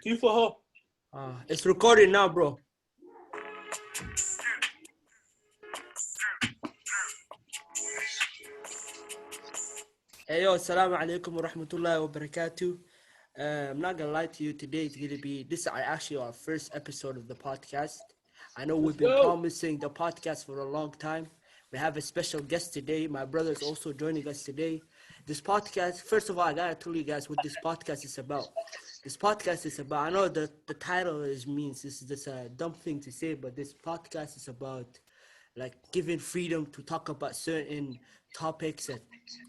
Stifo. It's recording now, bro. Hey, yo, assalamu alaikum wa rahmatullahi wa barakatuh. I'm not gonna lie to you, today it's gonna be actually our first episode of the podcast. I know we've been promising the podcast for a long time. We have a special guest today. My brother is also joining us today. This podcast, first of all, I gotta tell you guys what this podcast is about. I know that the title means this is just a dumb thing to say, but this podcast is about like giving freedom to talk about certain topics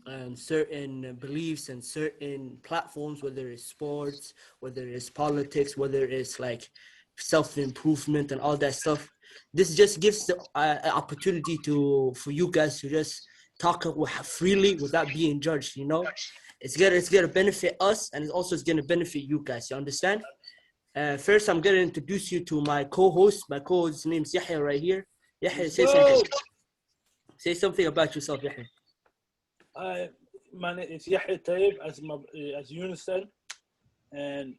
and certain beliefs and certain platforms, whether it's sports, whether it's politics, whether it's like self-improvement and all that stuff. This just gives the opportunity for you guys to just talk freely without being judged, you know. It's gonna benefit us, and it's gonna benefit you guys, you understand? First, I'm gonna introduce you to my co-host. My co-host's name's Yahya right here. Yahya, say something about yourself, Yahya. My name is Yahya Tayyib, as Yunus said, and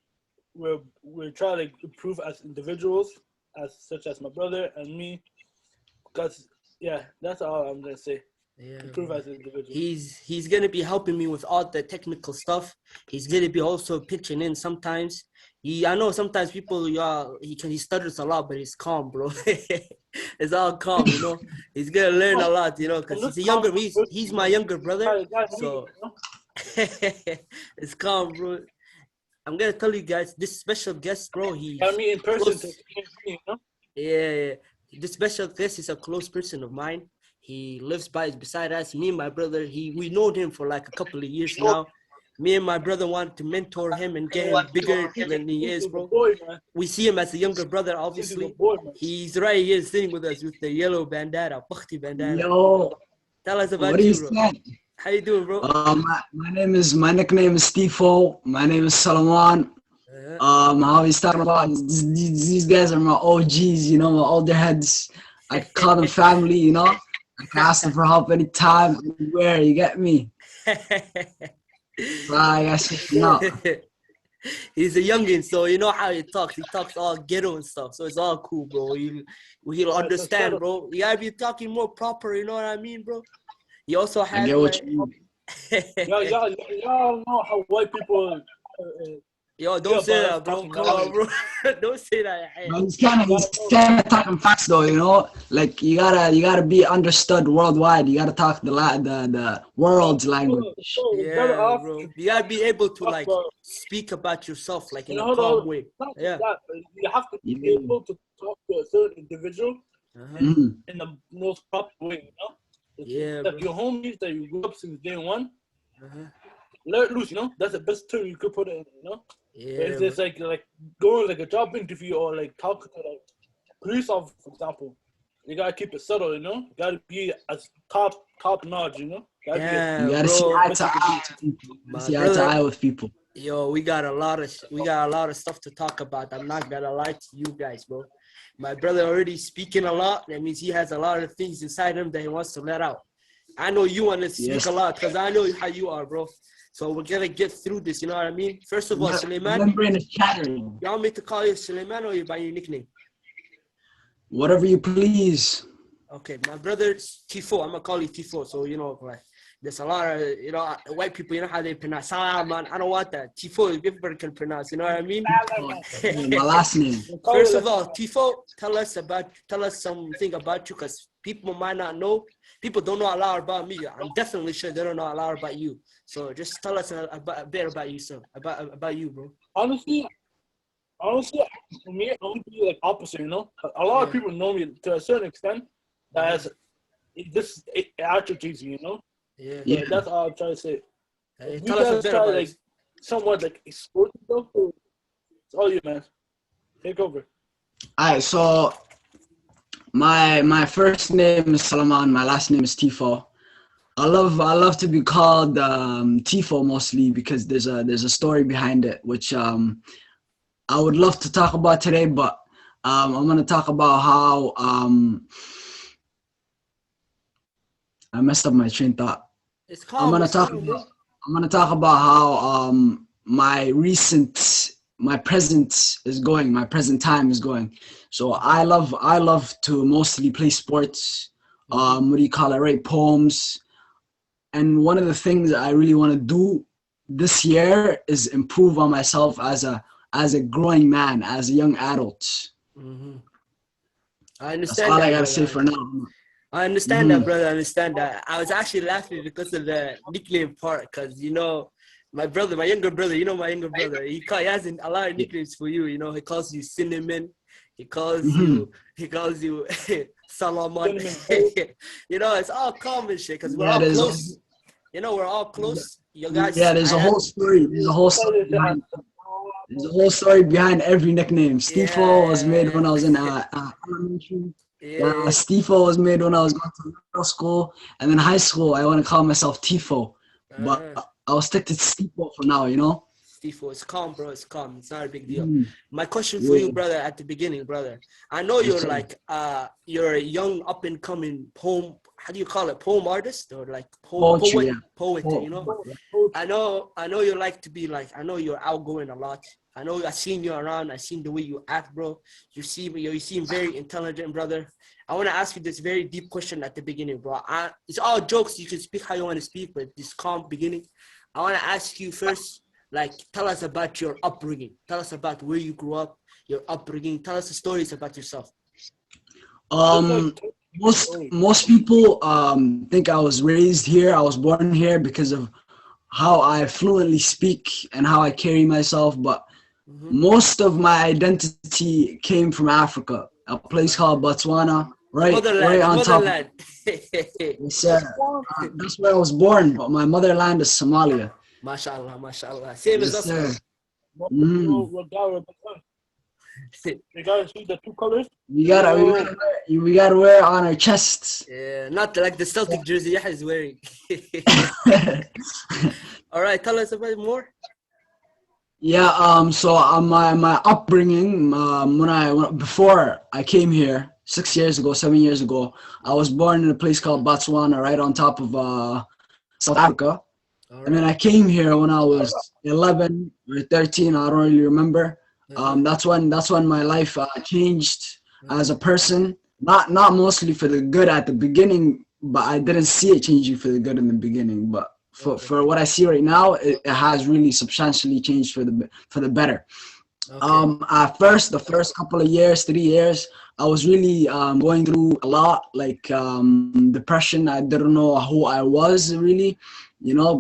we're trying to improve as individuals, such as my brother and me, because that's all I'm gonna say. Improve as an individual. He's gonna be helping me with all the technical stuff. He's gonna be also pitching in sometimes. I know sometimes people he stutters a lot, but he's calm, bro. It's all calm, you know. He's gonna learn a lot, you know, because he's my younger brother. So it's calm, bro. I'm gonna tell you guys, this special guest, bro, in person, you know? Yeah. This special guest is a close person of mine. He lives beside us. Me and my brother, we know him for like a couple of years now. Me and my brother wanted to mentor him and get him bigger than he is, bro. We see him as a younger brother, obviously. He's right here sitting with us with the yellow bandana, Bakhti bandana. Yo, tell us about you, bro. How you doing, bro? My nickname is Stifo. My name is Salman. How he's talking about these guys are my OGs, you know, my older heads. I call them family, you know. I can ask them for help anytime, anywhere, you get me? No. He's a youngin', so you know how he talks. He talks all ghetto and stuff, so it's all cool, bro. He'll understand, bro. You gotta be talking more proper, you know what I mean, bro? He also has. I get what you mean. Y'all know how white people. Yo, don't say that, bro. Come on, bro. Don't say that. He's kind of talking facts, though. You know, like you gotta be understood worldwide. You gotta talk the world's language. Yeah, bro. You gotta be able to like speak about yourself, like in a calm way. Yeah. You have to be able to talk to a certain individual in the most proper way. You know. Yeah. Like your homies that you grew up since day one. Let it loose, you know. That's the best term you could put it in, you know. Yeah, it's like going like a job interview or like talking to like police officer, for example. You gotta keep it subtle, you know. You gotta be as top notch, you know. You gotta see eye to eye with people. Yo, we got a lot of stuff to talk about. I'm not gonna lie to you guys, bro. My brother already speaking a lot. That means he has a lot of things inside him that he wants to let out. I know you want to speak a lot because I know how you are, bro. So we're gonna get through this, you know what I mean? First of all, Suleiman. My brain is chattering. You want me to call you Suleiman or by your nickname? Whatever you please. Okay, my brother's Tifo. I'm gonna call you Tifo. So you know, like there's a lot of white people. You know how they pronounce. Man, I don't want that. Tifo, everybody can pronounce. You know what I mean? My last name. First of all, Tifo, tell us something about you, because people might not know. People don't know a lot about me. I'm definitely sure they don't know a lot about you. So just tell us a bit about yourself, about you, bro. Honestly, for me, I would be like opposite, you know. A lot of people know me to a certain extent. This attributes, you know. Yeah. That's all I'm trying to say. Hey, you guys try like somewhat like expose yourself. It's all you, man. Take over. Alright, so my first name is Salman. My last name is Stifo. I love to be called Tifo mostly because there's a story behind it, which I would love to talk about today, but I'm gonna talk about how I messed up my train of thought. I'm gonna talk about how my recent my present is going, my present time is going. So I love to mostly play sports. Write poems. And one of the things that I really want to do this year is improve on myself as a growing man, as a young adult. I understand. That's all that, I gotta brother. say for now. I understand that, brother. I understand that. I was actually laughing because of the nickname part, because my younger brother, he has a lot of nicknames for you. He calls you Cinnamon. He calls you Salaman. It's all common shit because we're all close. We're all close. You guys. Yeah, there's a whole story. There's a whole story behind every nickname. Stifo was made when I was in elementary. Stifo was made when I was going to middle school, and then high school. I want to call myself Tifo, but I'll stick to Stifo for now. Stifo, it's calm, bro. It's calm. It's not a big deal. My question for you, brother, at the beginning, brother. I know you're you're a young up and coming poem. How do you call it? Poem artist or like poet? I know you like to be I know you're outgoing a lot. I've seen you around. I've seen the way you act, bro. You seem very intelligent, brother. I want to ask you this very deep question at the beginning, bro. It's all jokes. You can speak how you want to speak, but this calm beginning. I want to ask you first, tell us about your upbringing. Tell us about where you grew up, your upbringing. Tell us the stories about yourself. Most people think I was raised here. I was born here because of how I fluently speak and how I carry myself, but most of my identity came from Africa, a place called Botswana, right on top. Yes, that's where I was born, but my motherland is Somalia. Mashallah, mashallah. Same as us. We gotta see the two colors. We gotta wear it on our chests. Yeah, not like the Celtic jersey Yahya is wearing. All right, tell us about more. Yeah, so my upbringing, before I came here 7 years ago, I was born in a place called Botswana, right on top of South Africa. Right. And then I came here when I was 11 or 13, I don't really remember. That's when my life changed as a person. Not mostly for the good at the beginning, but I didn't see it changing for the good in the beginning. But for what I see right now, it has really substantially changed for the better. At first, the first couple of years, 3 years, I was really going through a lot, depression. I didn't know who I was really,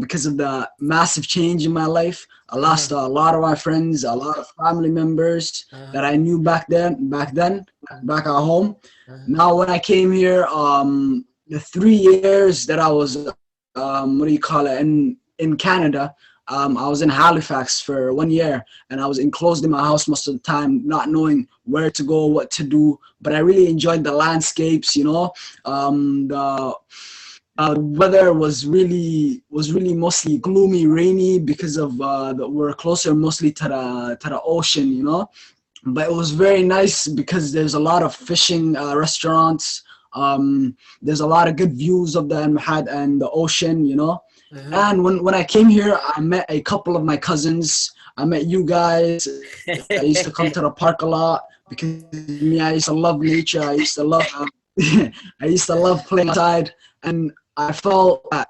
because of the massive change in my life. I lost a lot of my friends, a lot of family members that I knew back at home. Now, when I came here, the 3 years that I was, in Canada, I was in Halifax for 1 year, and I was enclosed in my house most of the time, not knowing where to go, what to do. But I really enjoyed the landscapes, the weather was really mostly gloomy, rainy because of we're closer mostly to the ocean, But it was very nice because there's a lot of fishing restaurants. There's a lot of good views of the Mahad and the ocean, And when I came here, I met a couple of my cousins. I met you guys. I used to come to the park a lot because I used to love nature. I used to love playing outside, and I felt that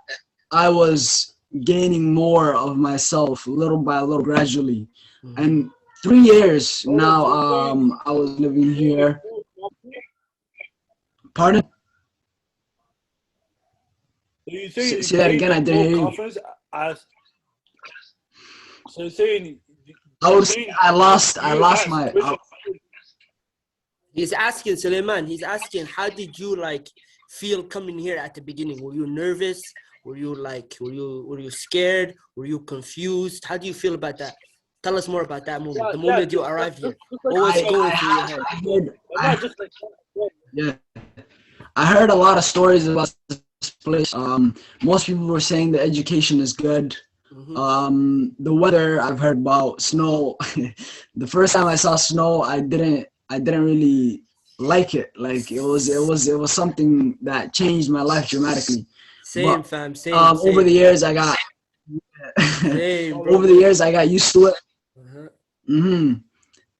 I was gaining more of myself little by little, gradually. And 3 years now, I was living here. Pardon? Say that again. I didn't hear you. So you're saying? I lost my. He's asking Suleiman. He's asking, how did you feel coming here at the beginning? Were you nervous? Were you scared? Were you confused? How do you feel about that? Tell us more about that moment. The moment you arrived here. What was going through your head? I heard a lot of stories about this place. Most people were saying the education is good. The weather, I've heard about snow. The first time I saw snow, I didn't really like it. It was something that changed my life dramatically. Same. Over the years I got over the years I got used to it. Mm-hmm.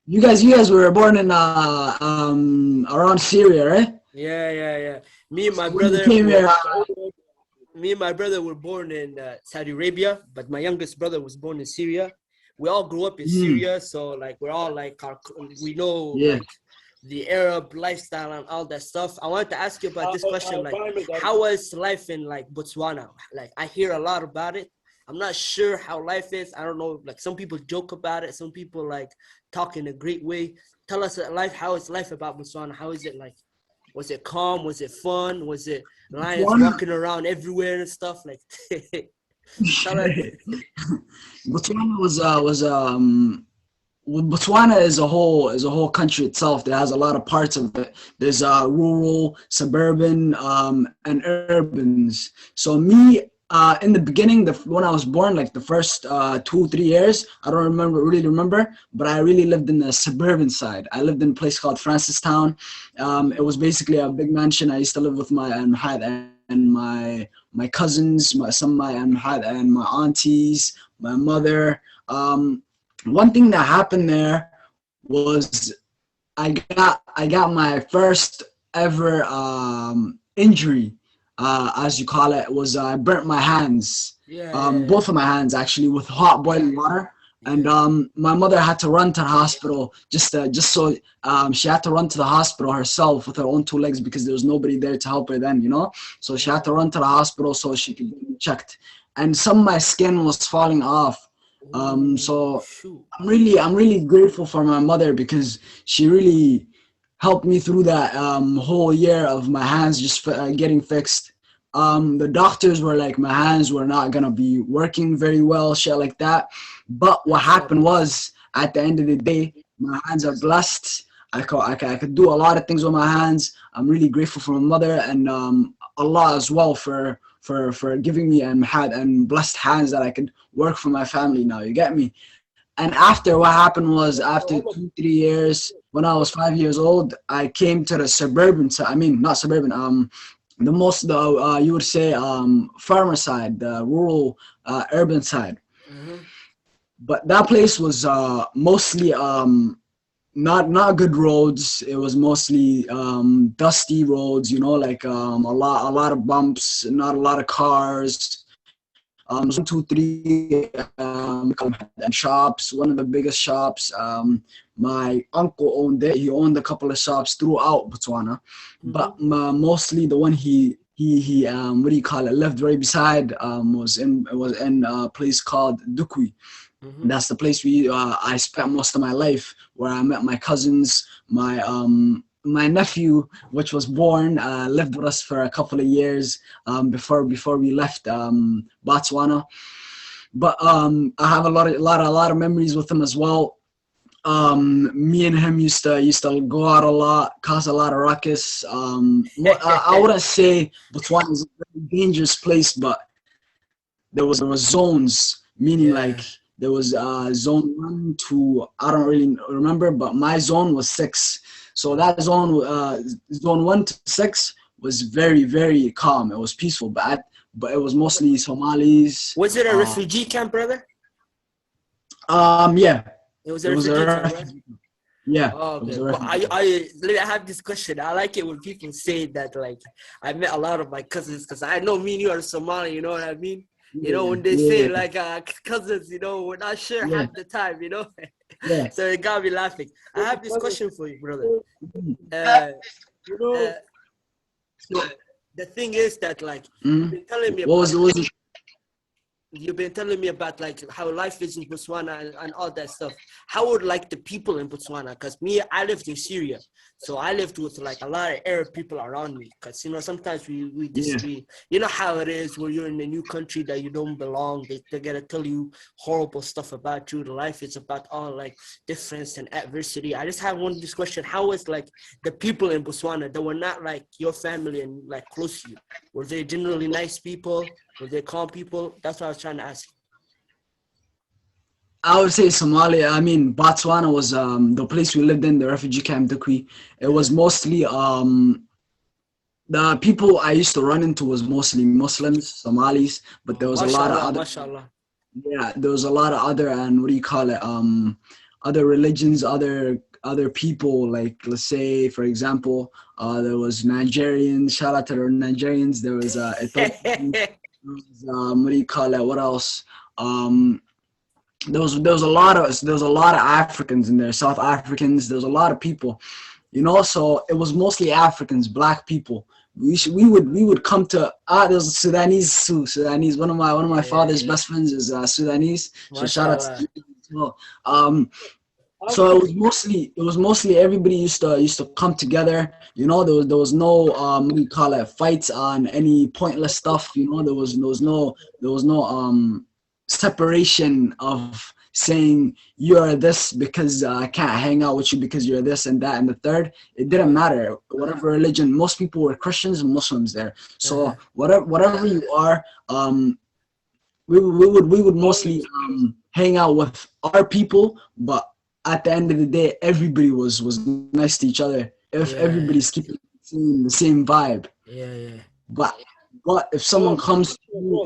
You guys were born in around Syria, right? Yeah. Me and my When you brother came were, here, me and my brother were born in Saudi Arabia, but my youngest brother was born in Syria. We all grew up in Syria, so like we're all like we know yeah. like the Arab lifestyle and all that stuff. I wanted to ask you about this question, like environment, how was life in like Botswana? Like I hear a lot about it. I'm not sure how life is. I don't know. Like some people joke about it. Some people like talk in a great way. Tell us life. How is life about Botswana? How is it like? Was it calm? Was it fun? Was it lions Botswana, walking around everywhere and stuff? Like, tell us. Botswana Botswana is a whole country itself. That has a lot of parts of it. There's rural, suburban, and urbans. So me, in the beginning, when I was born, like the first 2-3 years, I don't really remember, but I really lived in the suburban side. I lived in a place called Francistown. It was basically a big mansion. I used to live with my and my cousins, some of my and my aunties, my mother. One thing that happened there was I got my first ever injury, as you call it. Was I burnt my hands, both of my hands actually, with hot boiling water. And my mother had to run to the hospital just so she had to run to the hospital herself with her own 2 legs because there was nobody there to help her then, So she had to run to the hospital so she could get checked. And some of my skin was falling off. So I'm really grateful for my mother because she really helped me through that whole year of my hands just getting fixed. The doctors were like my hands were not gonna be working very well, shit like that. But what happened was, at the end of the day, my hands are blessed. I could do a lot of things with my hands. I'm really grateful for my mother and Allah as well for giving me and blessed hands that I could work for my family now. You get me? And after, what happened was, after 2-3 years, when I was 5 years old, I came to the suburban side. I mean, not suburban. You would say farmer side, the rural, urban side. But that place was mostly not good roads. It was mostly dusty roads, like a lot of bumps, not a lot of cars. 2, 3 and shops. One of the biggest shops. My uncle owned it. He owned a couple of shops throughout Botswana, but mostly the one he what do you call it? Lived right beside was in a place called Dukwi. That's the place I spent most of my life, where I met my cousins. My nephew, which was born, lived with us for a couple of years before we left Botswana. But I have a lot of memories with him as well. Me and him used to go out a lot, cause a lot of ruckus. I wouldn't say Botswana is a very dangerous place, but there was zones, meaning like there was zone 1 to, I don't really remember, but my zone was 6. So that zone 1 to 6 was very, very calm. It was peaceful, but it was mostly Somalis. Was it a refugee camp, brother? Yeah. It was a refugee camp, right? Yeah. Oh, okay. Well, I have this question. I like it when people say that, like, I met a lot of my cousins, because I know me and you are Somali, you know what I mean? When they say, like, cousins, we're not sure half the time, Yeah. So it got me laughing. I have this question for you, brother. The thing is that, like, you've been telling me about you've been telling me about like how life is in Botswana and all that stuff. How would like the people in Botswana? Because I lived in Syria, so I lived with like a lot of Arab people around me. Because sometimes we disagree. You know how it is when you're in a new country that you don't belong. They gotta tell you horrible stuff about you. The life is about all like difference and adversity. I just have this question: how is like the people in Botswana that were not like your family and like close to you? Were they generally nice people? Were they calm people? That's what I was trying to ask. I would say Somalia. I mean, Botswana was the place we lived in, the refugee camp Dukwi. It was mostly the people I used to run into was mostly Muslims, Somalis, but there was a lot of other. Mashallah. Yeah, there was a lot of other, and what do you call it? other religions, other people. Like, let's say, for example, there was Nigerians. Shout out to the Nigerians. There was Ethiopians. There was, what do you call it? What else? There was a lot of Africans in there, South Africans. There was a lot of people, So it was mostly Africans, black people. We would come to there was Sudanese too. Sudanese. One of my father's best friends is Sudanese. So shout out to you as well. So it was mostly everybody used to come together. There was no what do you call it, fights on any pointless stuff. There was no separation of saying you're this because I can't hang out with you because you're this and that and the third. It didn't matter. Whatever religion, most people were Christians and Muslims there. So whatever you are, we would mostly hang out with our people, but at the end of the day, everybody was nice to each other. If everybody's keeping the same vibe. Yeah. But if someone comes to you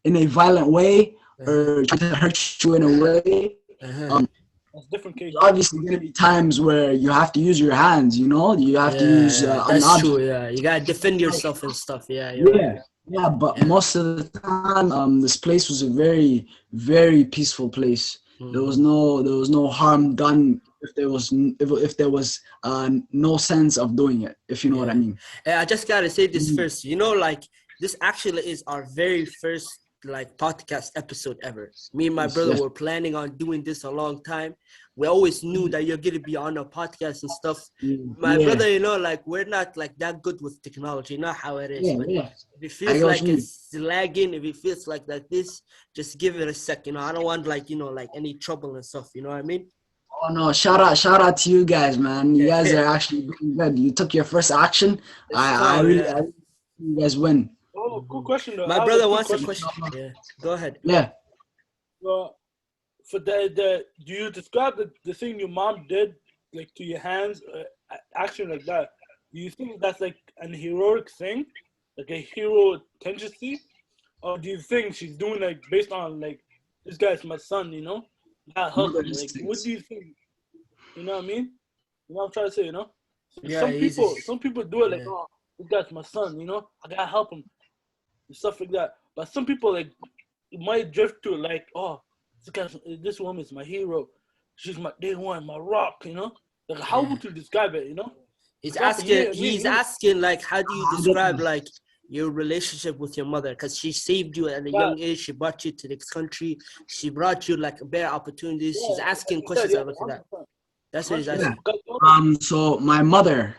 in a violent way or trying to hurt you in a way, that's different case. Obviously going to be times where you have to use your hands. You have to use. That's true. Yeah, you gotta defend yourself and stuff. Yeah. Yeah. But most of the time, this place was a very, very peaceful place. There was no harm done if there was no sense of doing it, if you know what I mean. I just gotta say this first. Like this actually is our very first podcast episode ever. Me and my brother were planning on doing this a long time. We always knew that you're gonna be on a podcast and stuff. My brother, we're not that good with technology, not how it is. If it feels like it's lagging, if it feels like this, just give it a sec. I don't want any trouble and stuff. You know what I mean? Oh no! Shout out to you guys, man. You guys are actually doing good. You took your first action. I really you guys win. Oh, cool question though. My brother wants a question. Yeah, go ahead. Yeah. Well, for do you describe the thing your mom did, to your hands, action like that? Do you think that's an heroic thing, a hero tendency, or do you think she's doing based on this guy's my son, that helps him? What do you think? You know what I mean? You know what I'm trying to say, Some people do it oh, this guy's my son, I gotta help him. And stuff like that. But some people might drift to oh, this woman's my hero. She's my day one, my rock, how would you describe it, He's asking how do you describe your relationship with your mother? Because she saved you at a young age, she brought you to this country, she brought you better opportunities. She's asking questions like that. That's what he's asking. So my mother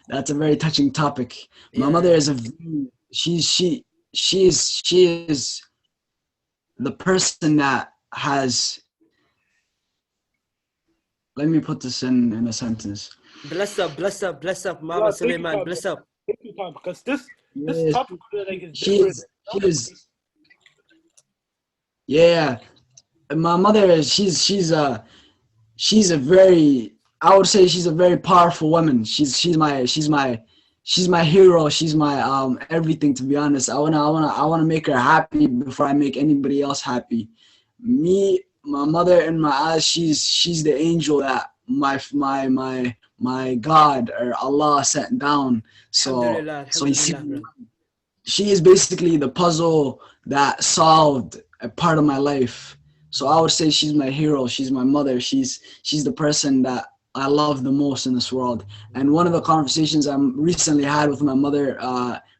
that's a very touching topic. My mother is she is the person that has, let me put this in a sentence. Bless up, Mama Suleiman, bless up. Because this topic is different. Yeah. My mother is she's a very, I would say she's a very powerful woman. She's my hero. She's my everything, to be honest. I wanna make her happy before I make anybody else happy. My mother, in my eyes, she's the angel that my God or Allah sent down. So she is basically the puzzle that solved a part of my life. So I would say she's my hero. She's my mother. She's the person that I love the most in this world. And one of the conversations I recently had with my mother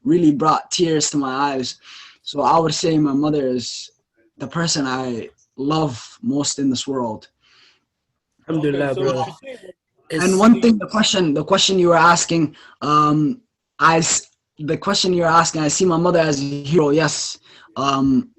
really brought tears to my eyes. So I would say my mother is the person I love most in this world. Alhamdulillah, bro. And one thing, the question you were asking, I see my mother as a hero. Yes. In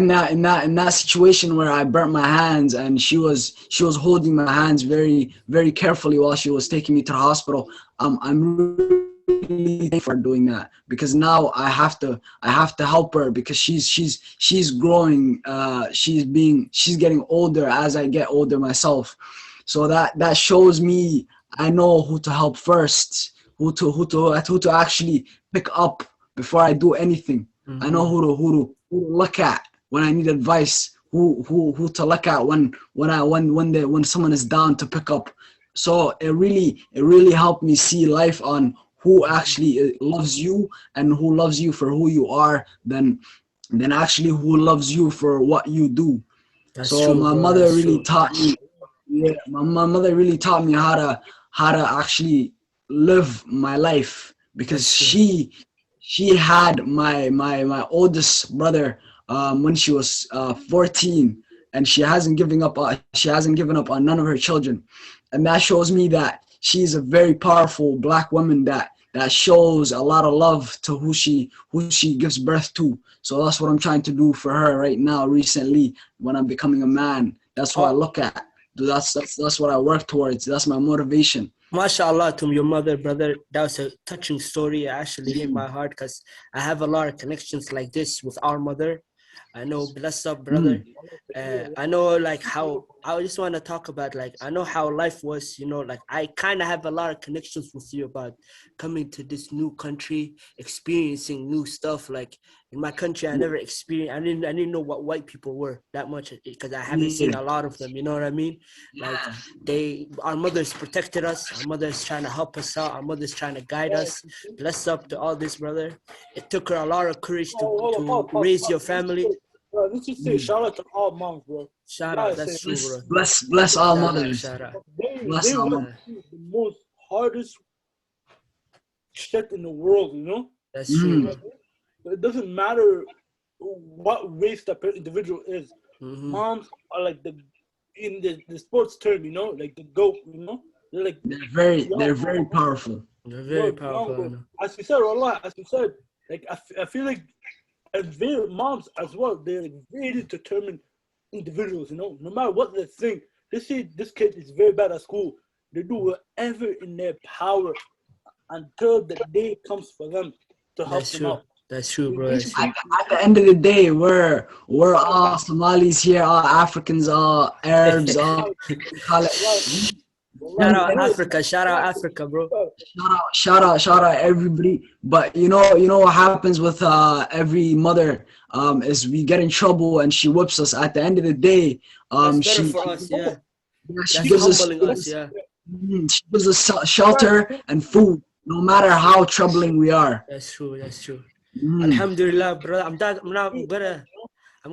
that situation where I burnt my hands and she was holding my hands very, very carefully while she was taking me to the hospital. I'm really thankful for doing that, because now I have to help her, because she's growing. She's getting older as I get older myself. So that shows me I know who to help first, who to actually pick up before I do anything. Mm-hmm. I know who to look at when I need advice, who to look at when someone is down to pick up. So it really helped me see life on who actually loves you and who loves you for who you are, than actually who loves you for what you do. That's so true, my bro. mother That's really true. taught me. Yeah, my mother really taught me how to actually live my life, because That's true. she had my oldest brother when she was 14, and she hasn't given up on none of her children, and that shows me that she's a very powerful black woman that shows a lot of love to who she gives birth to. So that's what I'm trying to do for her right now. Recently, when I'm becoming a man, that's what I look at. That's what I work towards. That's my motivation. MashaAllah to your mother, brother. That was a touching story. It actually hit my heart because I have a lot of connections like this with our mother. I know, bless up, brother. I know, like, how I just want to talk about, like, I know how life was, like, I kind of have a lot of connections with you about coming to this new country, experiencing new stuff. Like, in my country, I never experienced, I didn't know what white people were that much because I haven't seen a lot of them, you know what I mean? Like, our mothers protected us, our mothers trying to help us out, our mothers trying to guide us. Bless up to all this, brother. It took her a lot of courage to raise your family. Bro, let's just say shout out to all moms, bro. Shout out, that's true, bro. Bless all mothers. Shout out. Bless They all went mothers. through the most hardest shit in the world, That's true, bro. It doesn't matter what race that individual is. Mm-hmm. Moms are like in the sports term, like the GOAT, They're like they're very powerful. They're very powerful. As you said, Allah, like I feel like moms as well, they're like very determined individuals, no matter what they think. They say this kid is very bad at school. They do whatever in their power until the day comes for them to help them out. That's true, bro. That's true. At the end of the day, we're all Somalis here, all Africans, all Arabs, all Shout out Africa, bro. Shout out everybody. But you know what happens with every mother is we get in trouble and she whips us. At the end of the day, That's better for us, yeah. She That's humbling us, yeah. She gives us shelter and food, no matter how troubling we are. That's true. Alhamdulillah, brother. I'm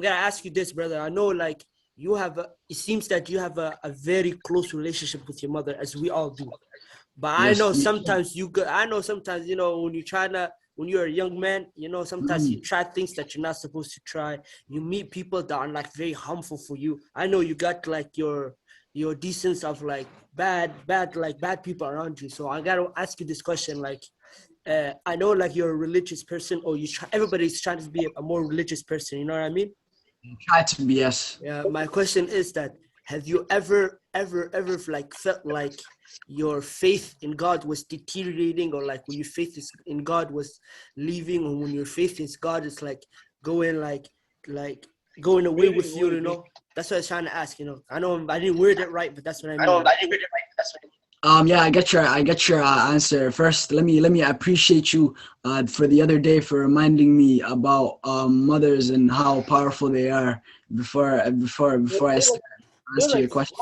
gonna ask you this, brother. I know, like, it seems that you have a very close relationship with your mother, as we all do. But yes, I know sometimes when you're a young man, sometimes you try things that you're not supposed to try. You meet people that are like very harmful for you. I know you got like your decence of like bad people around you. So I gotta ask you this question, like, I know like you're a religious person, or everybody's trying to be a more religious person, you know what I mean? Try to be, yes. Yeah, my question is that, have you ever like felt like your faith in God was deteriorating, or like when your faith in God was leaving, or when your faith in God is like going away with you, That's what I was trying to ask, I know I didn't word it right, but that's what I mean. Yeah, I get your answer. First, let me appreciate you for the other day for reminding me about mothers and how powerful they are before I answer your question.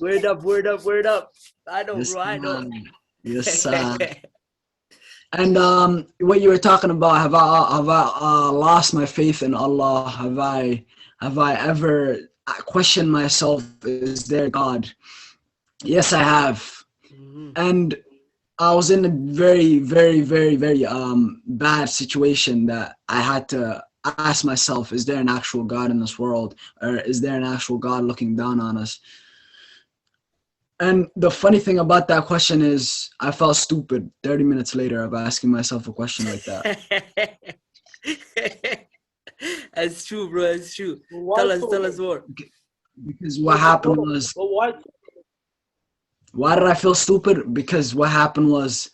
Word up. I know, yes, bro. I know. Yes. And what you were talking about, have I lost my faith in Allah? Have I ever questioned myself? Is there God? Yes, I have. And I was in a very, very, very, very bad situation that I had to ask myself, is there an actual God in this world? Or is there an actual God looking down on us? And the funny thing about that question is I felt stupid 30 minutes later of asking myself a question like that. That's true, bro. It's true. Tell us more. Because what happened was... Why did I feel stupid? Because what happened was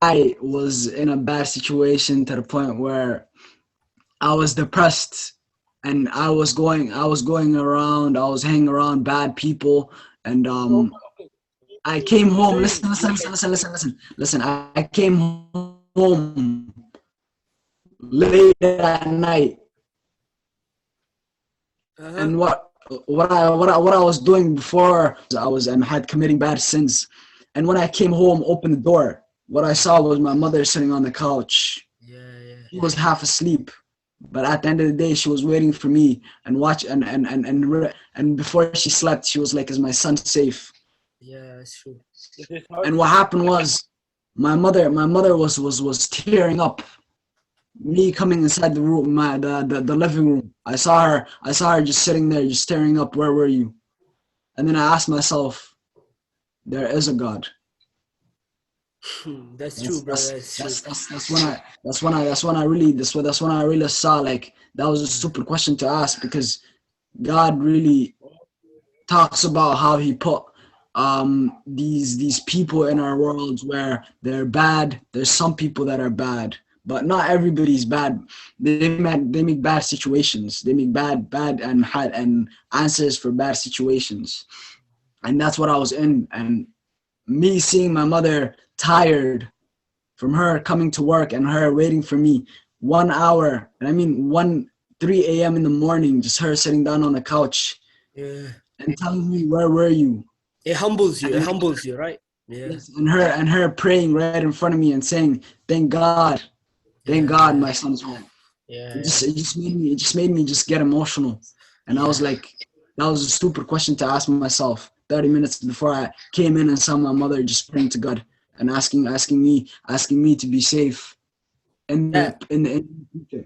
I was in a bad situation to the point where I was depressed, and I was hanging around bad people, and I came home. Listen. I came home late at night, Uh-huh. And what I was doing before I was and had committing bad sins. And when I came home, opened the door, what I saw was my mother sitting on the couch. Yeah, yeah. She was half asleep, but at the end of the day, she was waiting for me and watch and before she slept, she was like, "Is my son safe?" Yeah, that's true. And what happened was, my mother was tearing up. Me coming inside the room, the living room. I saw her just sitting there, just staring up. Where were you? And then I asked myself, there is a God. That's true, That's bro. that's That's true. that's when I really saw like that was a stupid question to ask, because God really talks about how he put these people in our world where they're bad. There's some people that are bad, but not everybody's bad. They make bad situations. They make bad and answers for bad situations. And that's what I was in. And me seeing my mother tired from her coming to work and her waiting for me 1 hour, and I mean 3 a.m. in the morning, just her sitting down on the couch Yeah. and telling me, where were you? It humbles you. It And humbles you, right? Yeah. yes, and her praying right in front of me and saying, thank God, Yeah. my son's home. Yeah. It just made me just get emotional. And I was Yeah. like, that was a stupid question to ask myself 30 minutes before I came in and saw my mother just praying to God and asking me to be safe in the That in the future.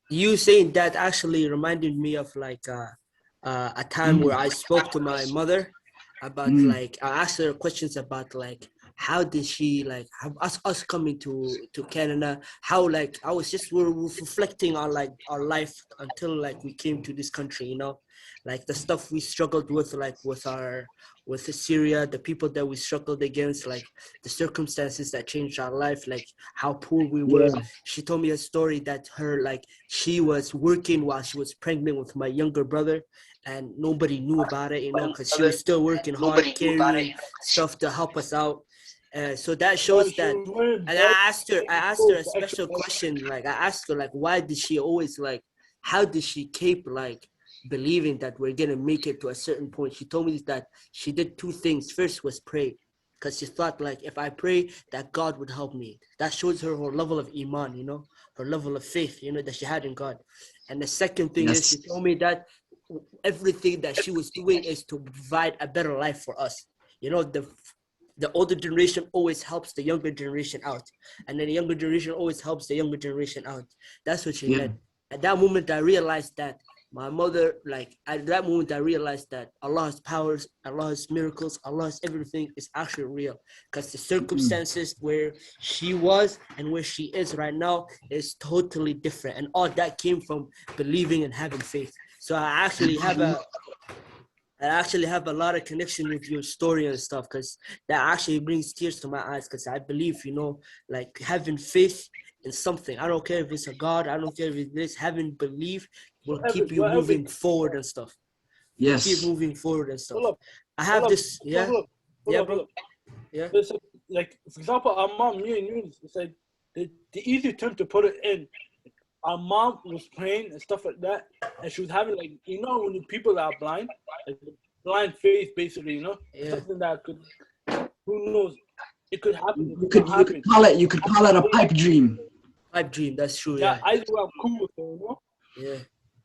you saying that actually reminded me of like a time where Mm, I spoke to my mother about mm, like I asked her questions about like how did she like have us coming to Canada, how like I was just we're reflecting on like our life until like we came to this country, like the stuff we struggled with, like with Syria, the people that we struggled against, like the circumstances that changed our life, like how poor we were. yeah, She told me a story that her like she was working while she was pregnant with my younger brother, and nobody knew about it, because she was still working hard, carrying stuff to help us out. So that shows that. And I asked her a special question. Like I asked her, like, why did she always like, how did she keep like believing that we're gonna make it to a certain point? She told me that she did two things. First was pray, because she thought like if I pray that God would help me. That shows her level of iman, her level of faith, that she had in God. And the second thing is she yes, told me that everything that she was doing is to provide a better life for us. The older generation always helps the younger generation out, and then the younger generation always helps the younger generation out. That's what she yeah, meant. At that moment, I realized that my mother, like at that moment, I realized that Allah's powers, Allah's miracles, Allah's everything is actually real. Because the mm, circumstances where she was and where she is right now is totally different, and all that came from believing and having faith. So I actually have a lot of connection with your story and stuff, because that actually brings tears to my eyes, because I believe, like having faith in something. I don't care if it's a God, I don't care if it's this, having belief will whatever, keep you whatever. moving forward and stuff. Will keep yes, moving forward and stuff. Hold up, I hold have up, this, hold yeah, up, hold yeah, up, hold bro, up. yeah. There's like, for example, our mom, me and Yunus, it's like the easy term to put it in. Our mom was praying and stuff like that, and she was having like, when the people that are blind, like blind faith, basically, Yeah, something that could, who knows, it could happen, it you could could not you could happen. call it a pipe dream. pipe dream, that's true, Yeah, yeah, either way, I'm cool with it. yeah,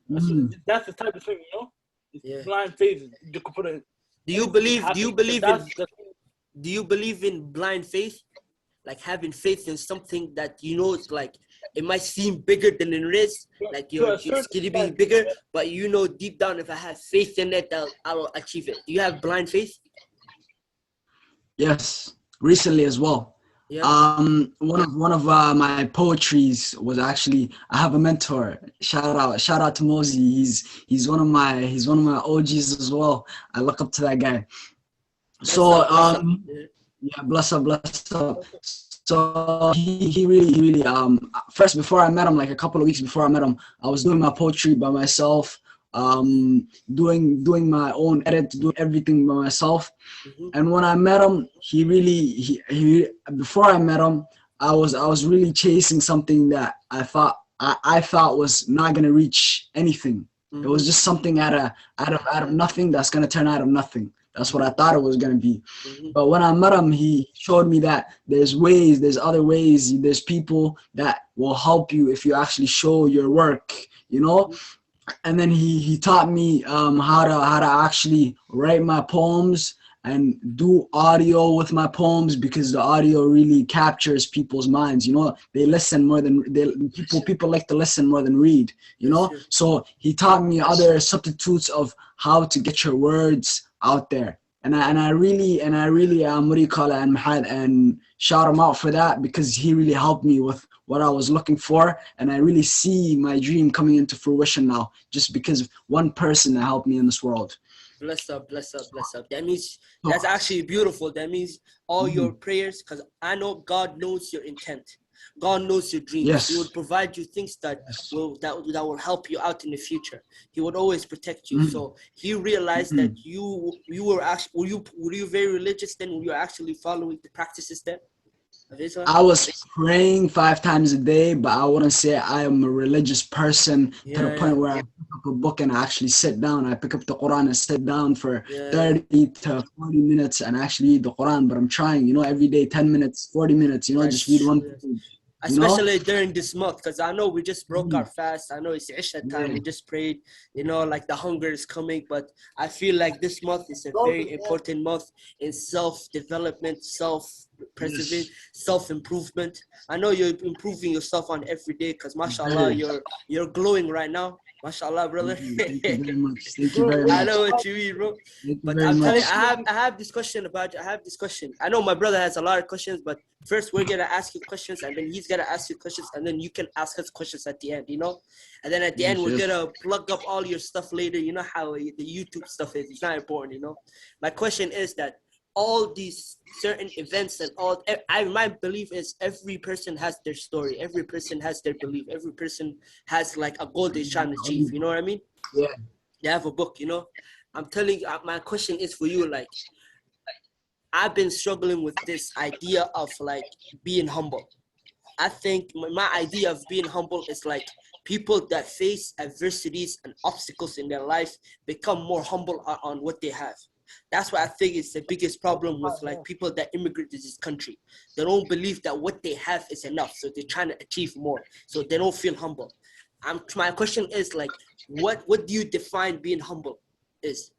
That's, Mm. that's the type of thing, It's yeah. blind faith. You could put it. Do you Anything could believe, do you happen. But believe in, that's the do you believe in blind faith? Like having faith in something that it's like it might seem bigger than it is, like to a it's certain gonna be extent. bigger, but deep down, if I have faith in it, I will achieve it. Do you have blind faith? Yes, recently as well. Yeah. One of my poetries was actually, I have a mentor. Shout out to Mosey. He's one of my OGs as well. I look up to that guy. Bless So up, bless up. Yeah. yeah, bless up. So he really first, before I met him, like a couple of weeks before I met him, I was doing my poetry by myself, doing my own edit, doing everything by myself. Mm-hmm. And when I met him, he before I met him, I was really chasing something that I thought was not gonna reach anything. It was just something out of nothing that's gonna turn out of nothing. That's what I thought it was gonna be. But when I met him, he showed me that there's other ways, there's people that will help you if you actually show your work, you know. And then he taught me how to actually write my poems and do audio with my poems, because the audio really captures people's minds. You know, they listen more than people like to listen more than read. You know, so he taught me other substitutes of how to get your words out there. And I really what do you call it, and shout him out for that, because he really helped me with what I was looking for, and I really see my dream coming into fruition now, just because one person helped me in this world. Bless up. That means that's actually beautiful. That means all your prayers, because I know God knows your intent. God knows your dreams. Yes. He will provide you things that will help you out in the future. He would always protect you. So he realized that you were actually, were you very religious then? Were you actually following the practices then? I was praying 5 times a day, but I wouldn't say I am a religious person to the point where I pick up a book and I actually sit down. I pick up the Quran and sit down for 30 to 40 minutes and actually read the Quran. But I'm trying, you know, every day, 10 minutes, 40 minutes, you know, just read one page. Especially during this month, because I know we just broke our fast. I know it's Isha time. We just prayed, you know, like the hunger is coming. But I feel like this month is a very important month in self-development, self-preservation, self-improvement. I know you're improving yourself on every day, because mashallah, you're glowing right now. Mashallah, brother. Thank you very much. Thank you very much. I know what you mean, bro. But I'm telling you, I have this question about you. I know my brother has a lot of questions, but first we're gonna ask you questions, and then he's gonna ask you questions, and then you can ask us questions at the end, you know. And then at the end we're gonna plug up all your stuff later. You know how the YouTube stuff is. It's not important, you know. My question is that all these certain events and my belief is every person has their story, every person has their belief, every person has like a goal they're trying to achieve, you know what I mean? Yeah. They have a book, you know. I'm telling you, my question is for you, like, I've been struggling with this idea of like being humble. I think my idea of being humble is like people that face adversities and obstacles in their life become more humble on what they have. That's why I think it's the biggest problem with like people that immigrate to this country. They don't believe that what they have is enough, so they're trying to achieve more, so they don't feel humble. My question is like, what do you define being humble is?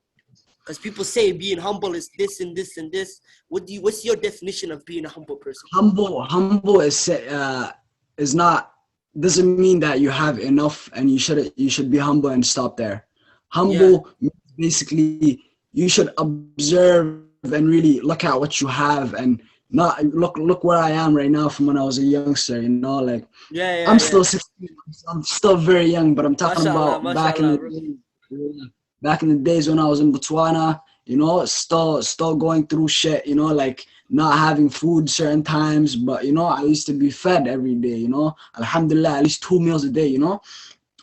Because people say being humble is this and this and this. What's your definition of being a humble person? Humble is not, doesn't mean that you have enough and you should be humble and stop there. Humble means basically you should observe and really look at what you have and not look where I am right now from when I was a youngster, you know, like I'm still 16, I'm still very young, but I'm talking about back in the days when I was in Botswana, you know, still going through shit, you know, like not having food certain times, but you know, I used to be fed every day, you know, alhamdulillah, at least 2 meals a day, you know.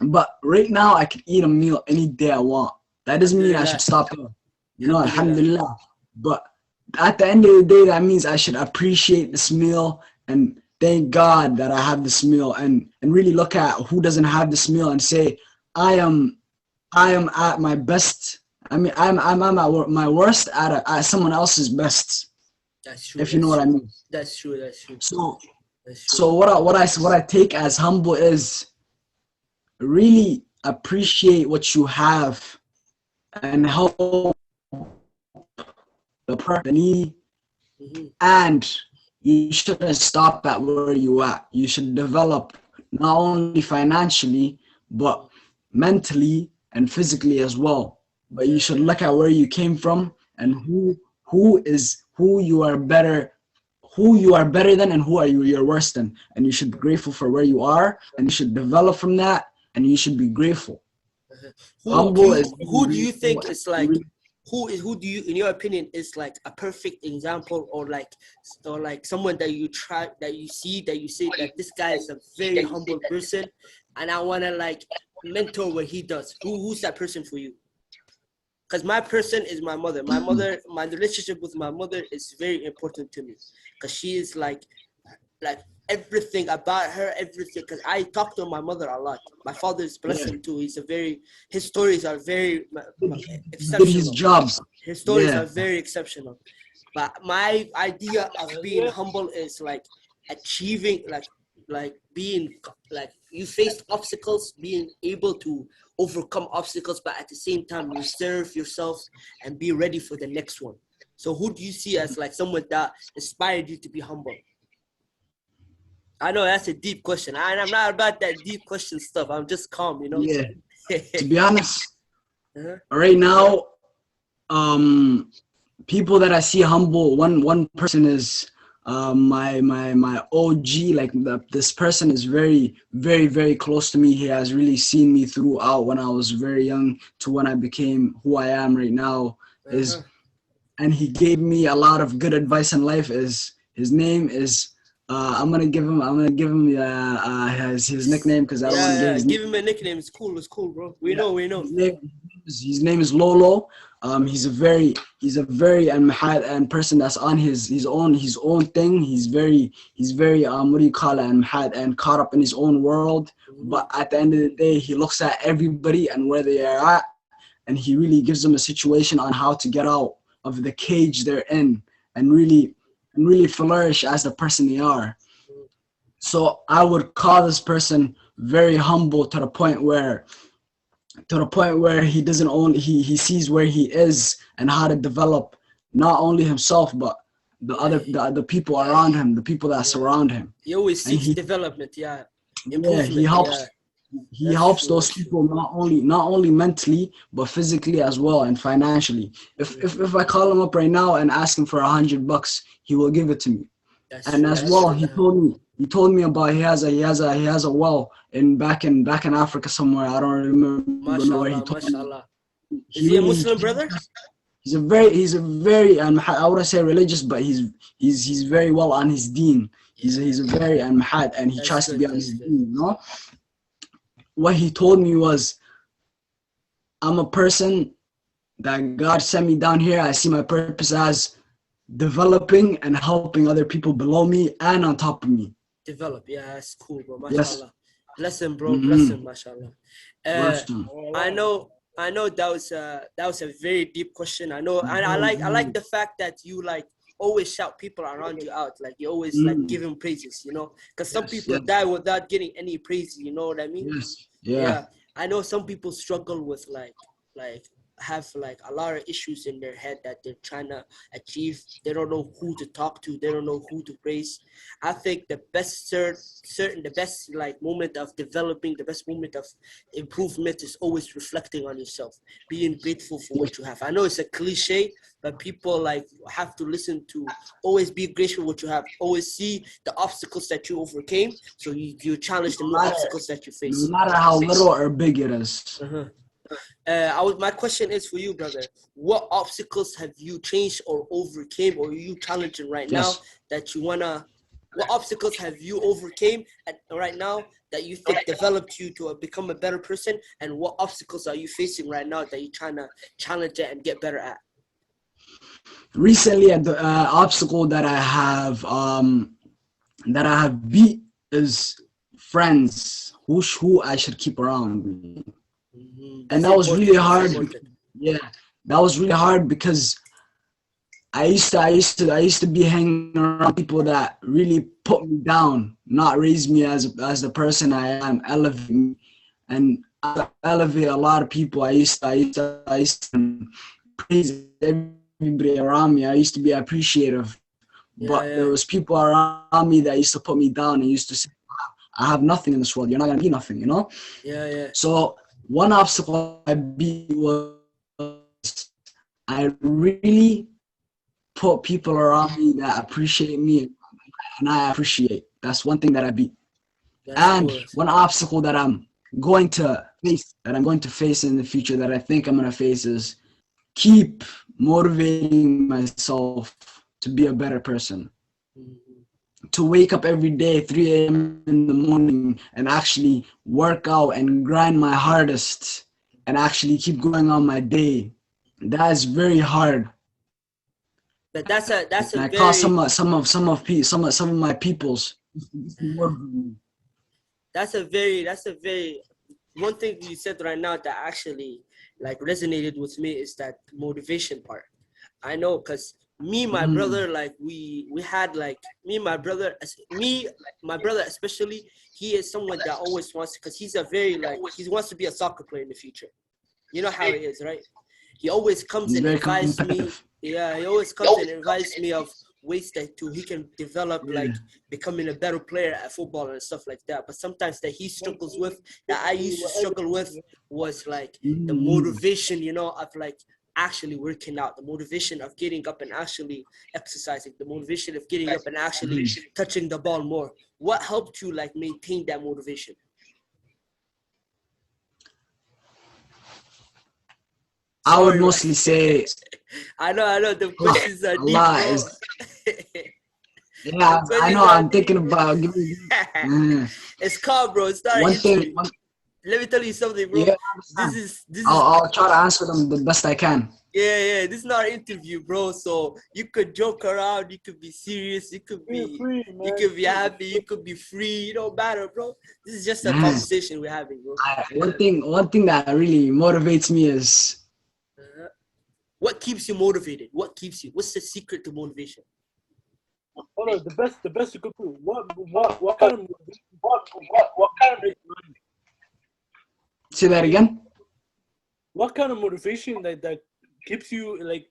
But right now I could eat a meal any day I want. That doesn't mean I should stop there. You know, alhamdulillah. But at the end of the day, that means I should appreciate this meal and thank God that I have this meal, and really look at who doesn't have this meal and say, I am at my best. I mean, I'm at my worst at someone else's best. That's true. If you know what I mean. That's true. So what I take as humble is really appreciate what you have and help the needy, and you shouldn't stop at where you at. You should develop not only financially but mentally and physically as well. But you should look at where you came from and who you are better than and who you're worse than, and you should be grateful for where you are, and you should develop from that, and you should be grateful. Who do you think is like, who do you, in your opinion, is like a perfect example, or like someone that you say that this guy is a very humble person and I want to like mentor what he does? Who's that person for you? Because my person is my mother. My relationship with my mother is very important to me, because she is like everything about her, everything. Because I talk to my mother a lot. My father is blessed too. His stories are very Did his exceptional. jobs. His stories are very exceptional. But my idea of being humble is like achieving, like being, like you faced obstacles, being able to overcome obstacles, but at the same time reserve yourself and be ready for the next one. So who do you see as like someone that inspired you to be humble? I know that's a deep question. I'm not about that deep question stuff. I'm just calm, you know? Yeah. To be honest, right now, people that I see humble, one person is my OG. Like this person is very, very, very close to me. He has really seen me throughout when I was very young to when I became who I am right now. And he gave me a lot of good advice in life. His name is I'm gonna give him his nickname because I don't want to give his give him a nickname. It's cool, bro. We know. His name is Lolo. He's a very and person that's on his own thing. He's very what do you call it, and caught up in his own world. But at the end of the day, he looks at everybody and where they are at, and he really gives them a situation on how to get out of the cage they're in and really flourish as the person they are. So I would call this person very humble to the point where he doesn't only he sees where he is and how to develop not only himself but the people around him, the people that surround him. He always seeks development, improvement. He helps those people not only mentally but physically as well and financially. If I call him up right now and ask him for $100, he will give it to me. He told me about he has a well back in Africa somewhere. I don't remember where he told me. Is he a Muslim brother? He's a very I wouldn't say religious, but he's very well on his deen. He's a very and he tries to be on his deen, you know? What he told me was, I'm a person that God sent me down here. I see my purpose as developing and helping other people below me and on top of me. Develop, that's cool, bro. MashaAllah. Yes. Bless him, bro. Bless him, MashaAllah. I know that was a very deep question. I know, and I like the fact that you like always shout people around you out, like you always like give them praises, you know, because some people die without getting any praise, you know what I mean? Yeah. I know some people struggle with like have like a lot of issues in their head that they're trying to achieve. They don't know who to talk to. They don't know who to praise. I think the best like moment of developing, the best moment of improvement is always reflecting on yourself, being grateful for what you have. I know it's a cliche, but people like have to listen to always be grateful for what you have. Always see the obstacles that you overcame, so you challenge the obstacles that you face. No matter how little or big it is. My question is for you, brother. What obstacles have you changed or overcame, or are you challenging right now that you wanna? What obstacles have you overcame right now that you think developed you to become a better person? And what obstacles are you facing right now that you're trying to challenge it and get better at? Recently, the obstacle that I have beat is friends who I should keep around me. And that was really hard. That was really hard because I used to be hanging around people that really put me down, not raise me as the person I am, elevate me, and elevate a lot of people. I used to praise everybody around me. I used to be appreciative, but there was people around me that used to put me down and used to say, "I have nothing in this world. You're not gonna be nothing," you know? So one obstacle I beat was I really put people around me that appreciate me and I appreciate. That's one thing that I beat. One obstacle that I'm going to face in the future that I think I'm going to face is keep motivating myself to be a better person. To wake up every day 3 a.m. in the morning and actually work out and grind my hardest and actually keep going on my day. That is very hard. But that's a I call some of my peoples Just to motivate me. That's a very one thing you said right now that actually like resonated with me is that motivation part. I know because me, my brother, like we had like me, my brother, my brother especially, he is someone that always wants, because he's a very like he wants to be a soccer player in the future. You know how it is, right? He always comes He's and very advises me. competitive. Yeah, he always comes and advises me of ways that he can develop Yeah. like becoming a better player at football and stuff like that. But sometimes that he struggles with, that I used to struggle with, was like the motivation, you know, of like actually working out, the motivation of getting up and actually exercising, the motivation of getting up and actually touching the ball more. What helped you like maintain that motivation? I would Sorry, mostly say I know the questions are deep, Allah bro. is. Yeah, I know. I'm thinking about giving. It's calm, bro. It's not an One interview. thing. Let me tell you something, bro. Yeah, This is I'll try to answer them the best I can. yeah. This is not an interview, bro. So you could joke around, you could be serious, you could be free, man. you could be happy, you could be free. It don't matter, bro. This is just a conversation we're having, bro. One thing that really motivates me is what keeps you motivated? What keeps you? What's the secret to motivation? Hold on, the best you could do. What kind of say that again. what kind of motivation that keeps you like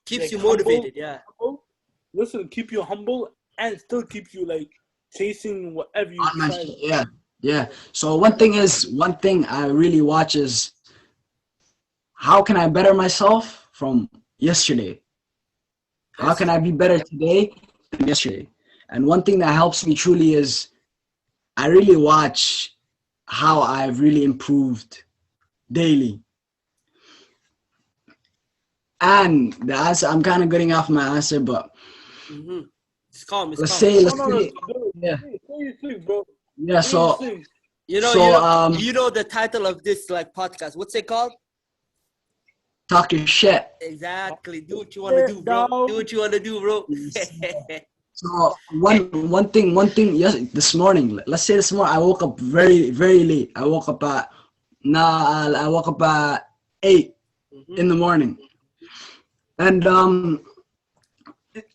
Keeps you humble, motivated, yeah. humble? Listen, keep you humble and still keep you like chasing whatever you decide. Yeah. So one thing I really watch is how can I better myself from yesterday? How can I be better today than yesterday? And one thing that helps me truly is I really watch how I've really improved daily. And the answer, I'm kind of getting off my answer, but It's calm. let's say, yeah. Bro. Yeah, so you know, so you know the title of this like podcast. What's it called? talk your shit. Exactly. Do what you want to do, bro. Do what you want to do, bro. So one thing. Yes, this morning. Let's say this morning I woke up very late. I woke up at 8 in the morning, and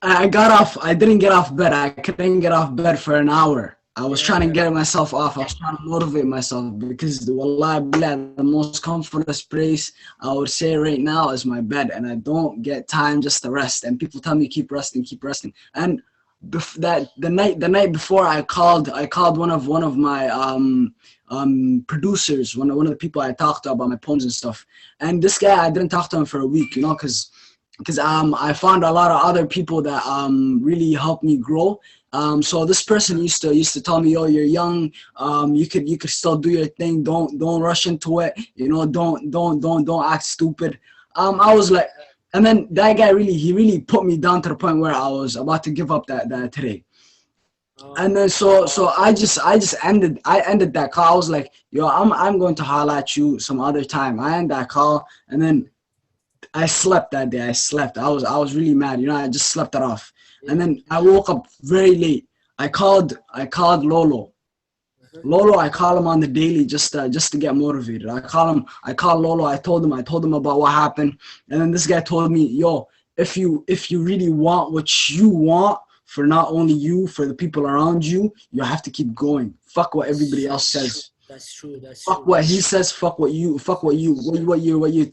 I got off. I didn't get off bed. I couldn't get off bed for an hour. I was trying to get myself off. I was trying to motivate myself because wallah billah, the most comfortable place I would say right now is my bed, and I don't get time just to rest. And people tell me keep resting. And the night before I called one of my producers, one of the people I talked to about my poems and stuff. And this guy, I didn't talk to him for a week, you know, because I found a lot of other people that really helped me grow. So this person used to tell me, "Yo, you're young. You could still do your thing. Don't rush into it. You know, don't act stupid." I was like, and then that guy really put me down to the point where I was about to give up that today. And then so I ended that call. I was like, "Yo, I'm going to holler at you some other time." I ended that call, and then I slept that day. I was really mad. You know, I just slept it off. And then I woke up very late. I called Lolo. Lolo, I call him on the daily just to get motivated. I called Lolo. I told him about what happened. And then this guy told me, "Yo, if you really want what you want for not only you, for the people around you, you have to keep going. Fuck what everybody else says." That's true. Fuck what he says. Fuck what you're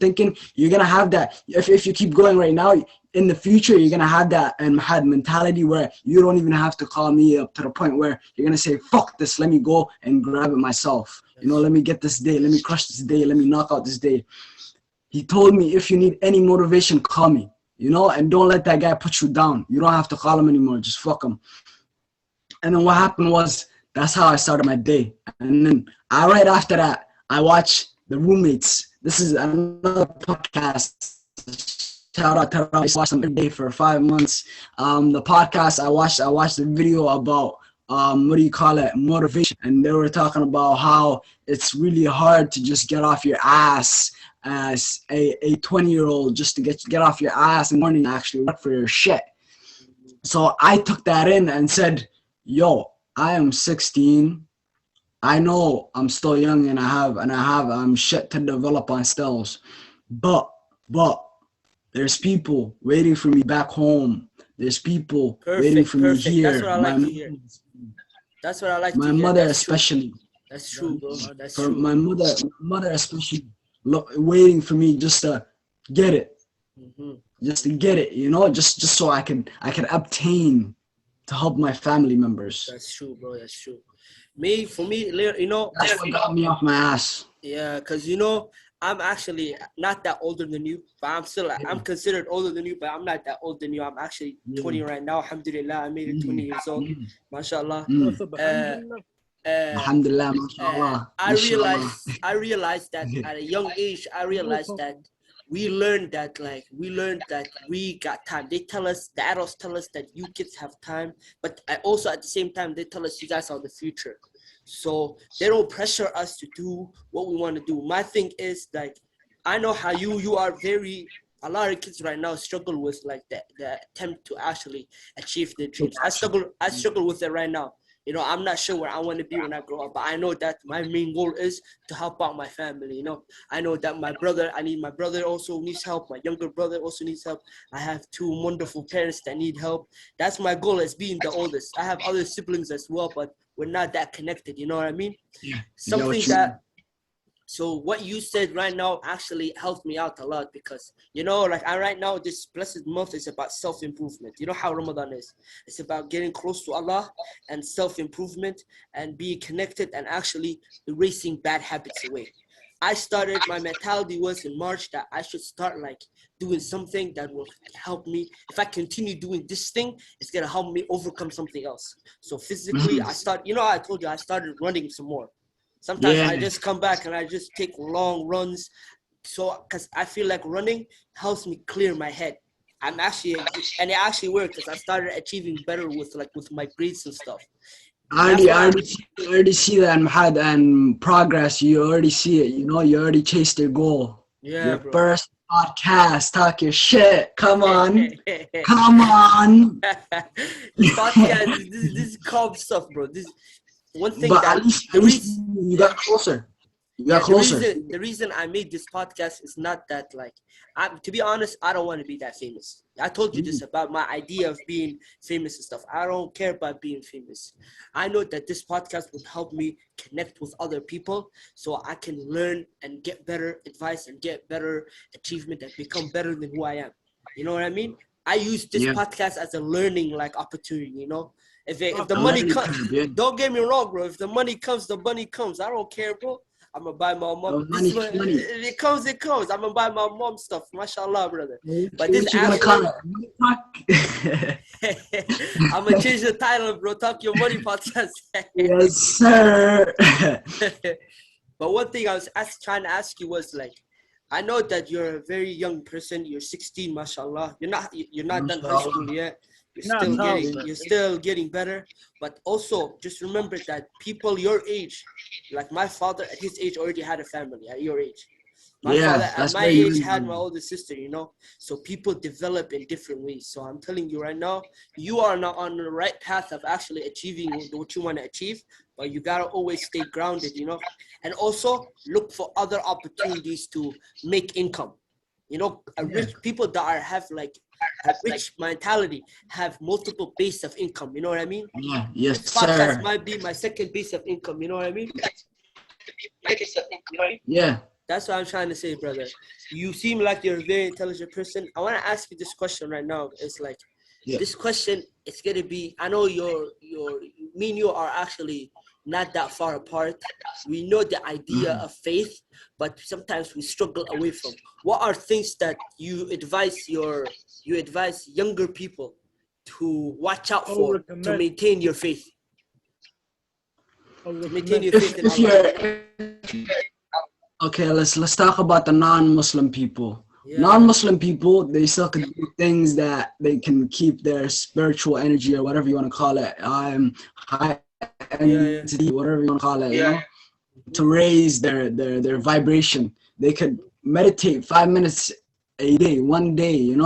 thinking. You're gonna have that. If you keep going right now, in the future, you're gonna have that had mentality where you don't even have to call me up to the point where you're gonna say, "Fuck this. Let me go and grab it myself. You know, let me get this day. Let me crush this day. Let me knock out this day." He told me, "If you need any motivation, call me. You know, and don't let that guy put you down. You don't have to call him anymore. Just fuck him." And then what happened was, that's how I started my day. And then right after that, I watched The Roommates. This is another podcast. Shout out to I watched them every day for 5 months. The podcast I watched the video about motivation, and they were talking about how it's really hard to just get off your ass as a 20-year-old, just to get off your ass in the morning and actually work for your shit. So I took that in and said, "Yo, I am 16. I know I'm still young and I have shit to develop on stills. But there's people waiting for me back home. There's people waiting for me here. That's what I like to hear. That's what I like to hear. My mother That's especially. True. That's true, bro. That's For true. my mother especially waiting for me just to get it. Mm-hmm. Just to get it, just so I can obtain to help my family members. That's true, bro. That's true. For me, That's what got me off my ass. Yeah, because I'm actually not that older than you, but I'm considered older than you, but I'm not that old than you. I'm actually 20 right now. Alhamdulillah, I made it 20 years old. MashaAllah. Alhamdulillah, mashallah. I realized that at a young age, that we learned that we got time. The adults tell us that you kids have time, but also at the same time, they tell us you guys are the future. So they don't pressure us to do what we want to do. My thing is I know how you are a lot of kids right now struggle with the attempt to actually achieve their dreams. I struggle with it right now. I'm not sure where I want to be when I grow up, but I know that my main goal is to help out my family. I know that my brother also needs help. My younger brother also needs help. I have two wonderful parents that need help. That's my goal as being the oldest. I have other siblings as well, but we're not that connected. You know what I mean? Yeah. So what you said right now actually helped me out a lot because, right now, this blessed month is about self-improvement. You know how Ramadan is. It's about getting close to Allah and self-improvement and being connected and actually erasing bad habits away. My mentality was in March that I should start doing something that will help me. If I continue doing this thing, it's going to help me overcome something else. So physically, I told you I started running some more. Sometimes I just come back and I just take long runs. So, because I feel like running helps me clear my head. And it actually worked because I started achieving better with my grades and stuff. I already see that, Mahad, and progress. You already see it. You already chased your goal. Yeah, your bro. First podcast, talk your shit. Come on. Come on. This podcast, this is calm stuff, bro. This one thing but that at least you got closer. The reason I made this podcast is not that to be honest, I don't want to be that famous. I told you this about my idea of being famous and stuff. I don't care about being famous. I know that this podcast would help me connect with other people so I can learn and get better advice and get better achievement and become better than who I am. You know what I mean? I use this podcast as a learning opportunity, If the money comes, don't get me wrong, bro. If the money comes, the money comes. I don't care, bro. I'm going to buy my mom. If it comes, it comes. I'm going to buy my mom stuff. MashaAllah, brother. But this actually... I'm going to change the title, bro. Talk Your Money Podcast. Yes, sir. But one thing I was trying to ask you was I know that you're a very young person. You're 16, mashallah. You're not done high school yet. You're still getting better. But also, just remember that people your age, like my father at his age already had a family at your age. My father at my age had my older sister, So people develop in different ways. So I'm telling you right now, you are not on the right path of actually achieving what you want to achieve. But you gotta always stay grounded, And also look for other opportunities to make income. Rich people that have a rich mentality have multiple base of income. You know what I mean? Yeah, yes, this podcast sir. might be my second base of income. You know what I mean? Yeah. That's what I'm trying to say, brother. You seem like you're a very intelligent person. I want to ask you this question right now. It's this question. It's gonna be. I know me and you are actually not that far apart. We know the idea of faith, but sometimes we struggle away from. What are things that you advise younger people to watch out for to maintain your faith? To maintain your faith in Allah. Okay, let's talk about the non-Muslim people. Yeah. Non-Muslim people, they still can do things that they can keep their spiritual energy or whatever you want to call it, high energy, whatever you want to call it, to raise their vibration. They could meditate 5 minutes a day, one day, you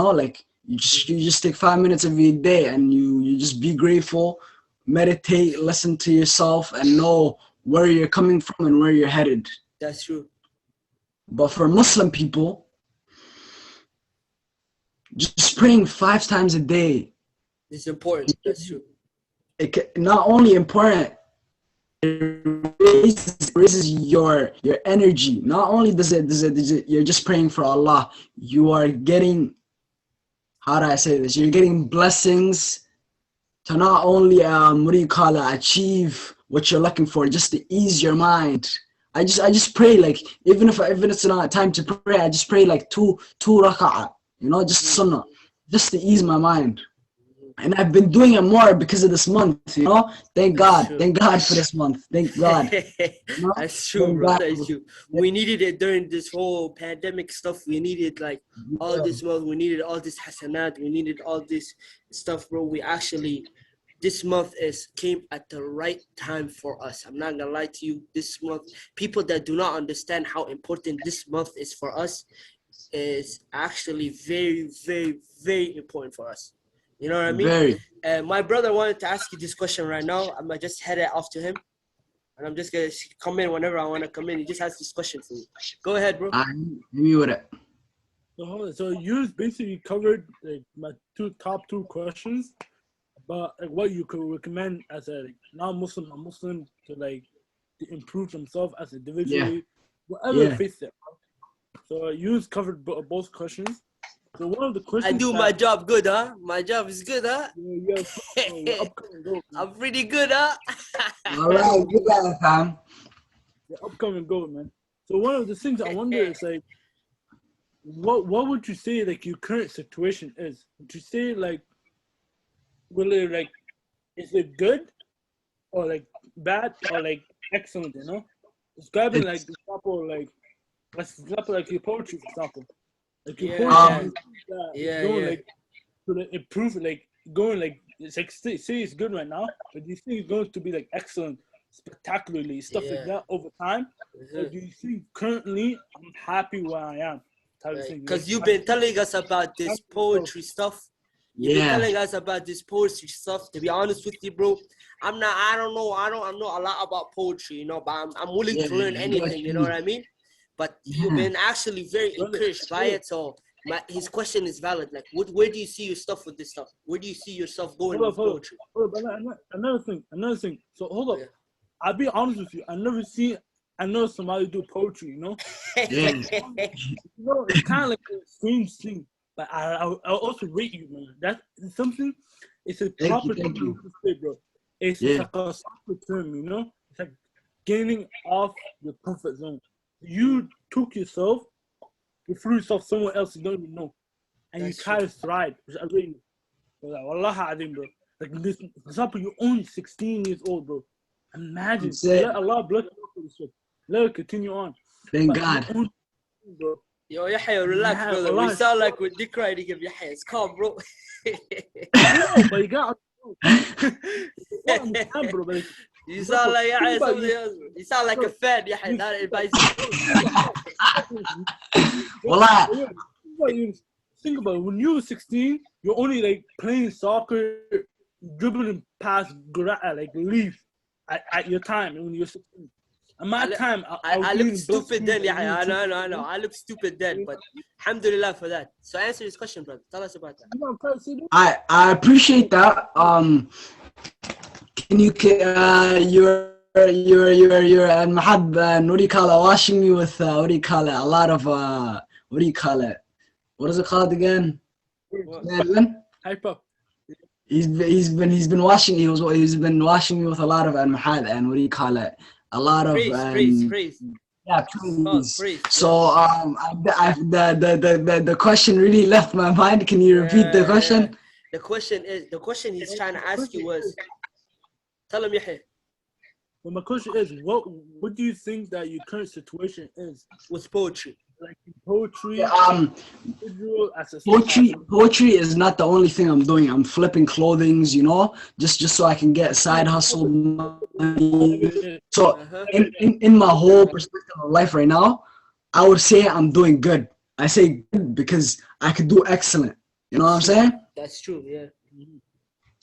just take 5 minutes every day and you just be grateful meditate, listen to yourself, and know where you're coming from and where you're headed. That's true. But for Muslim people, just praying 5 times a day, It's important. That's true. not only important, it raises your energy. Not only does it you're just praying for Allah, you are getting, how do I say this? You're getting blessings to not only achieve what you're looking for, just to ease your mind. I just pray, like, even if it's not time to pray, I just pray like two rak'ah, just sunnah, just to ease my mind. And I've been doing it more because of this month, Thank God for this month. Thank God. That's true, bro. That's true. We needed it during this whole pandemic stuff. We needed like all this month. We needed all this hasanat. We needed all this stuff, bro. This month came at the right time for us. I'm not gonna lie to you. This month, people that do not understand how important this month is for us is actually very, very, very important for us. You know what I mean? Very. My brother wanted to ask you this question right now. I'm gonna just head it off to him, and I'm just gonna come in whenever I want to come in. He just has this question for you. Go ahead, bro. I'm with it. So you basically covered like my top two questions about like what you could recommend as a non-Muslim, a Muslim to improve themselves as individually, whatever fits them. So you covered both questions. So one of the questions I do my job good, huh? My job is good, huh? Yeah, upcoming goal. I'm pretty good, huh? All right, good luck, fam. The upcoming goal, man. So one of the things I wonder is like, what would you say like your current situation is? Would you say like, is it good, or like bad, or like excellent? Describe it like example, like let's example like your poetry, for example. Like your poetry, to improve, like going like it's like say it's good right now, but do you think it's going to be like excellent, spectacularly stuff like that over time, or do you think currently I'm happy where I am? Because you've been telling us about this poetry stuff. You've been telling us about this poetry stuff. To be honest with you, bro, I don't know a lot about poetry, but I'm willing to learn anything, you know what I mean? But you've been actually very encouraged by it, so his question is valid. Like, where do you see your stuff with this stuff? Where do you see yourself going with poetry? Another thing. So hold up. I'll be honest with you. I know somebody do poetry, It's kind of like a strange thing, but I also rate you, man. That's something. It's a proper term to say, bro. It's like a proper term, It's like getting off your comfort zone. You took yourself, you threw yourself somewhere else you don't even know, and you try to thrive. Which I really, like, Wallah, bro. Like this, for example, you're only 16 years old, bro. Imagine. Let Allah bless you for this shit. Let it continue on. Thank God. Bro. Yo, Yahya, relax, brother. We sound like we're dick riding him, Yahya. It's calm, bro. But you got bro. You sound like Yahya, somebody else. You sound like a fan, Yahya. Not advice. Wallah. Think about it. When you were 16, you're only like playing soccer, dribbling past leaves at your time when you're 16. At my time, I looked stupid then, Yahya. I know. I looked stupid then, but alhamdulillah for that. So answer this question, brother. Tell us about that. I appreciate that. Can you you're and Mahab what do you call it, washing me with a lot of what do you call it? What is it called again? Hyper. He's been washing me with a lot of Mahad and what do you call it? A lot of praise. Yeah, praise. So the question really left my mind. Can you repeat the question? The question he's trying to ask you was, tell him, Yahya. Well, my question is, what do you think that your current situation is with poetry? Like poetry. Poetry is not the only thing I'm doing. I'm flipping clothings, just so I can get side hustle money. So in my whole perspective of life right now, I would say I'm doing good. I say good because I could do excellent. You know what I'm saying? That's true, yeah.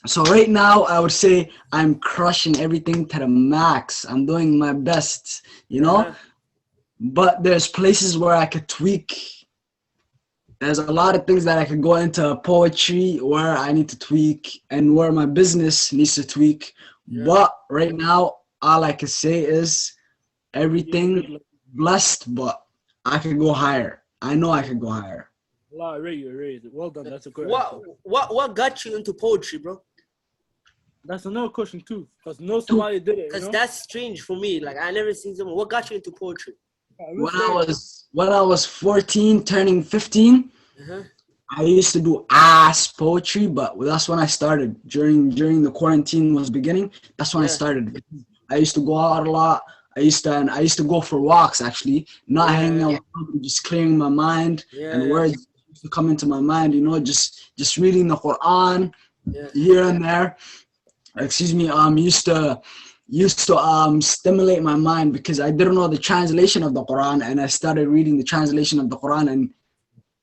So right now, I would say I'm crushing everything to the max. I'm doing my best, you know. But there's places where I could tweak. There's a lot of things that I could go into poetry where I need to tweak and where my business needs to tweak. But right now, all I can say is everything blessed, but I could go higher. I know I could go higher. Allah, rate you. Well done. That's a good What answer. what got you into poetry, bro? That's another question too, because no somebody did it. Because that's strange for me. Like I never seen someone. What got you into poetry? When I was 14, turning 15, I used to do ass poetry, but that's when I started. During the quarantine was beginning, that's when I started. I used to go out a lot. I used to go for walks actually, not hanging out with people, just clearing my mind and words used to come into my mind, you know, just reading the Quran here and there. Excuse me, used to stimulate my mind because I didn't know the translation of the Quran, and I started reading the translation of the Quran, and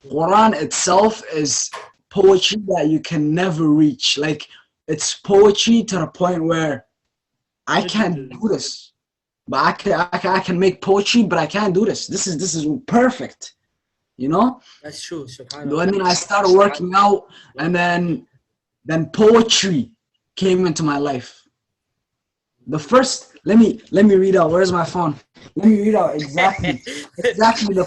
Quran itself is poetry that you can never reach. Like, it's poetry to the point where I can't do this, but I can make poetry, but I can't do this. This is perfect, you know. That's true. And then I started working out, and then poetry came into my life. The first, let me read out. Where's my phone? Let me read out exactly the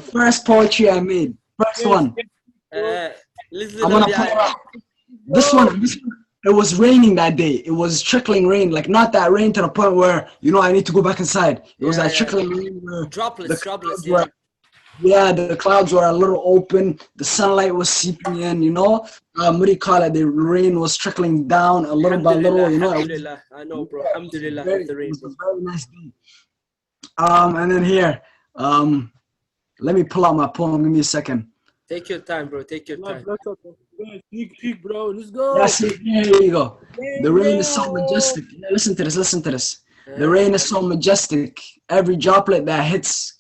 first poetry I made. First one. I'm gonna put it up. This one, it was raining that day. It was trickling rain, like not that rain to the point where, you know, I need to go back inside. It was that trickling rain where droplets. The clouds were a little open. The sunlight was seeping in, you know. What do you call it? The rain was trickling down a little by little, you know. Alhamdulillah. I know, bro. Alhamdulillah. The rain, it was a very nice day. And then here, let me pull out my poem. Give me a second. Take your time, bro. Take your time. Sneak peek, bro. Let's go. That's it. Here you go. The rain is so majestic. Listen to this. The rain is so majestic. Every droplet that hits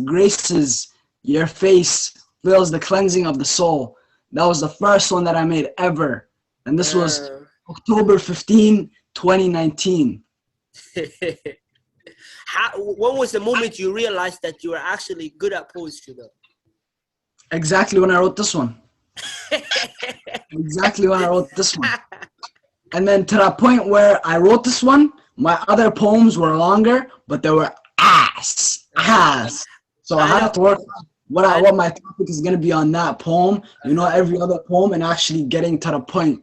graces your face, feels the cleansing of the soul. That was the first one that I made ever, and this was October 15, 2019. When was the moment you realized that you were actually good at poetry, though? Exactly when I wrote this one. And then to that point where I wrote this one, my other poems were longer, but they were ass. So I had to work on what my topic is going to be on that poem, you know, every other poem, and actually getting to the point.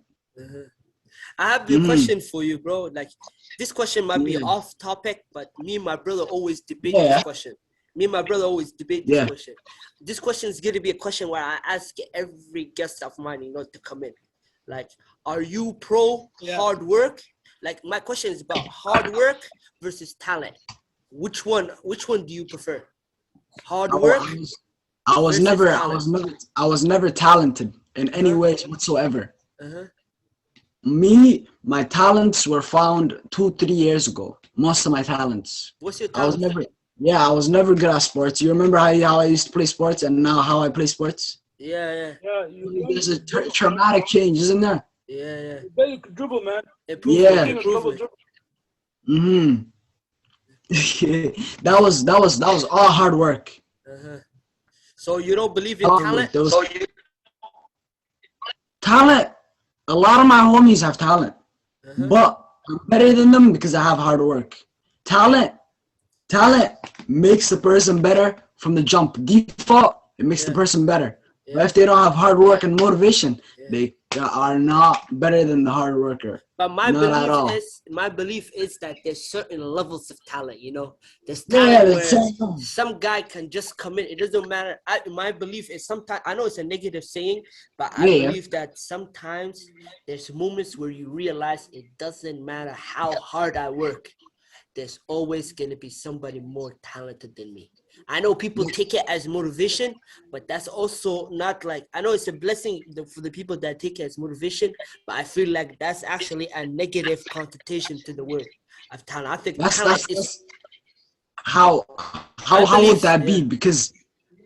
I have a question for you, bro. Like, this question might be off topic, but me and my brother always debate this question. This question is going to be a question where I ask every guest of mine, you know, to come in. Like, are you pro hard work? Like, my question is about hard work versus talent. Which one do you prefer? Hard work? I was never talented in any way whatsoever. My talents were found 2-3 years ago. Most of my talents. What's your talent? I was never good at sports. You remember how I used to play sports and now how I play sports? Yeah. There's a traumatic change, isn't there? Yeah. You better dribble, man. Improvement. That was all hard work. So you don't believe in talent? Talent. A lot of my homies have talent, but I'm better than them because I have hard work. Talent makes the person better from the jump. Default, it makes the person better. But if they don't have hard work and motivation, they are not better than the hard worker. But my belief is that there's certain levels of talent, you know. There's talent where some guy can just come in. It doesn't matter. My belief is sometimes, I know it's a negative saying, but I believe that sometimes there's moments where you realize it doesn't matter how hard I work. There's always going to be somebody more talented than me. I know people take it as motivation, but that's also not like, I know it's a blessing for the people that take it as motivation, but I feel like that's actually a negative connotation to the word of talent. I think talent is... How would that be? Because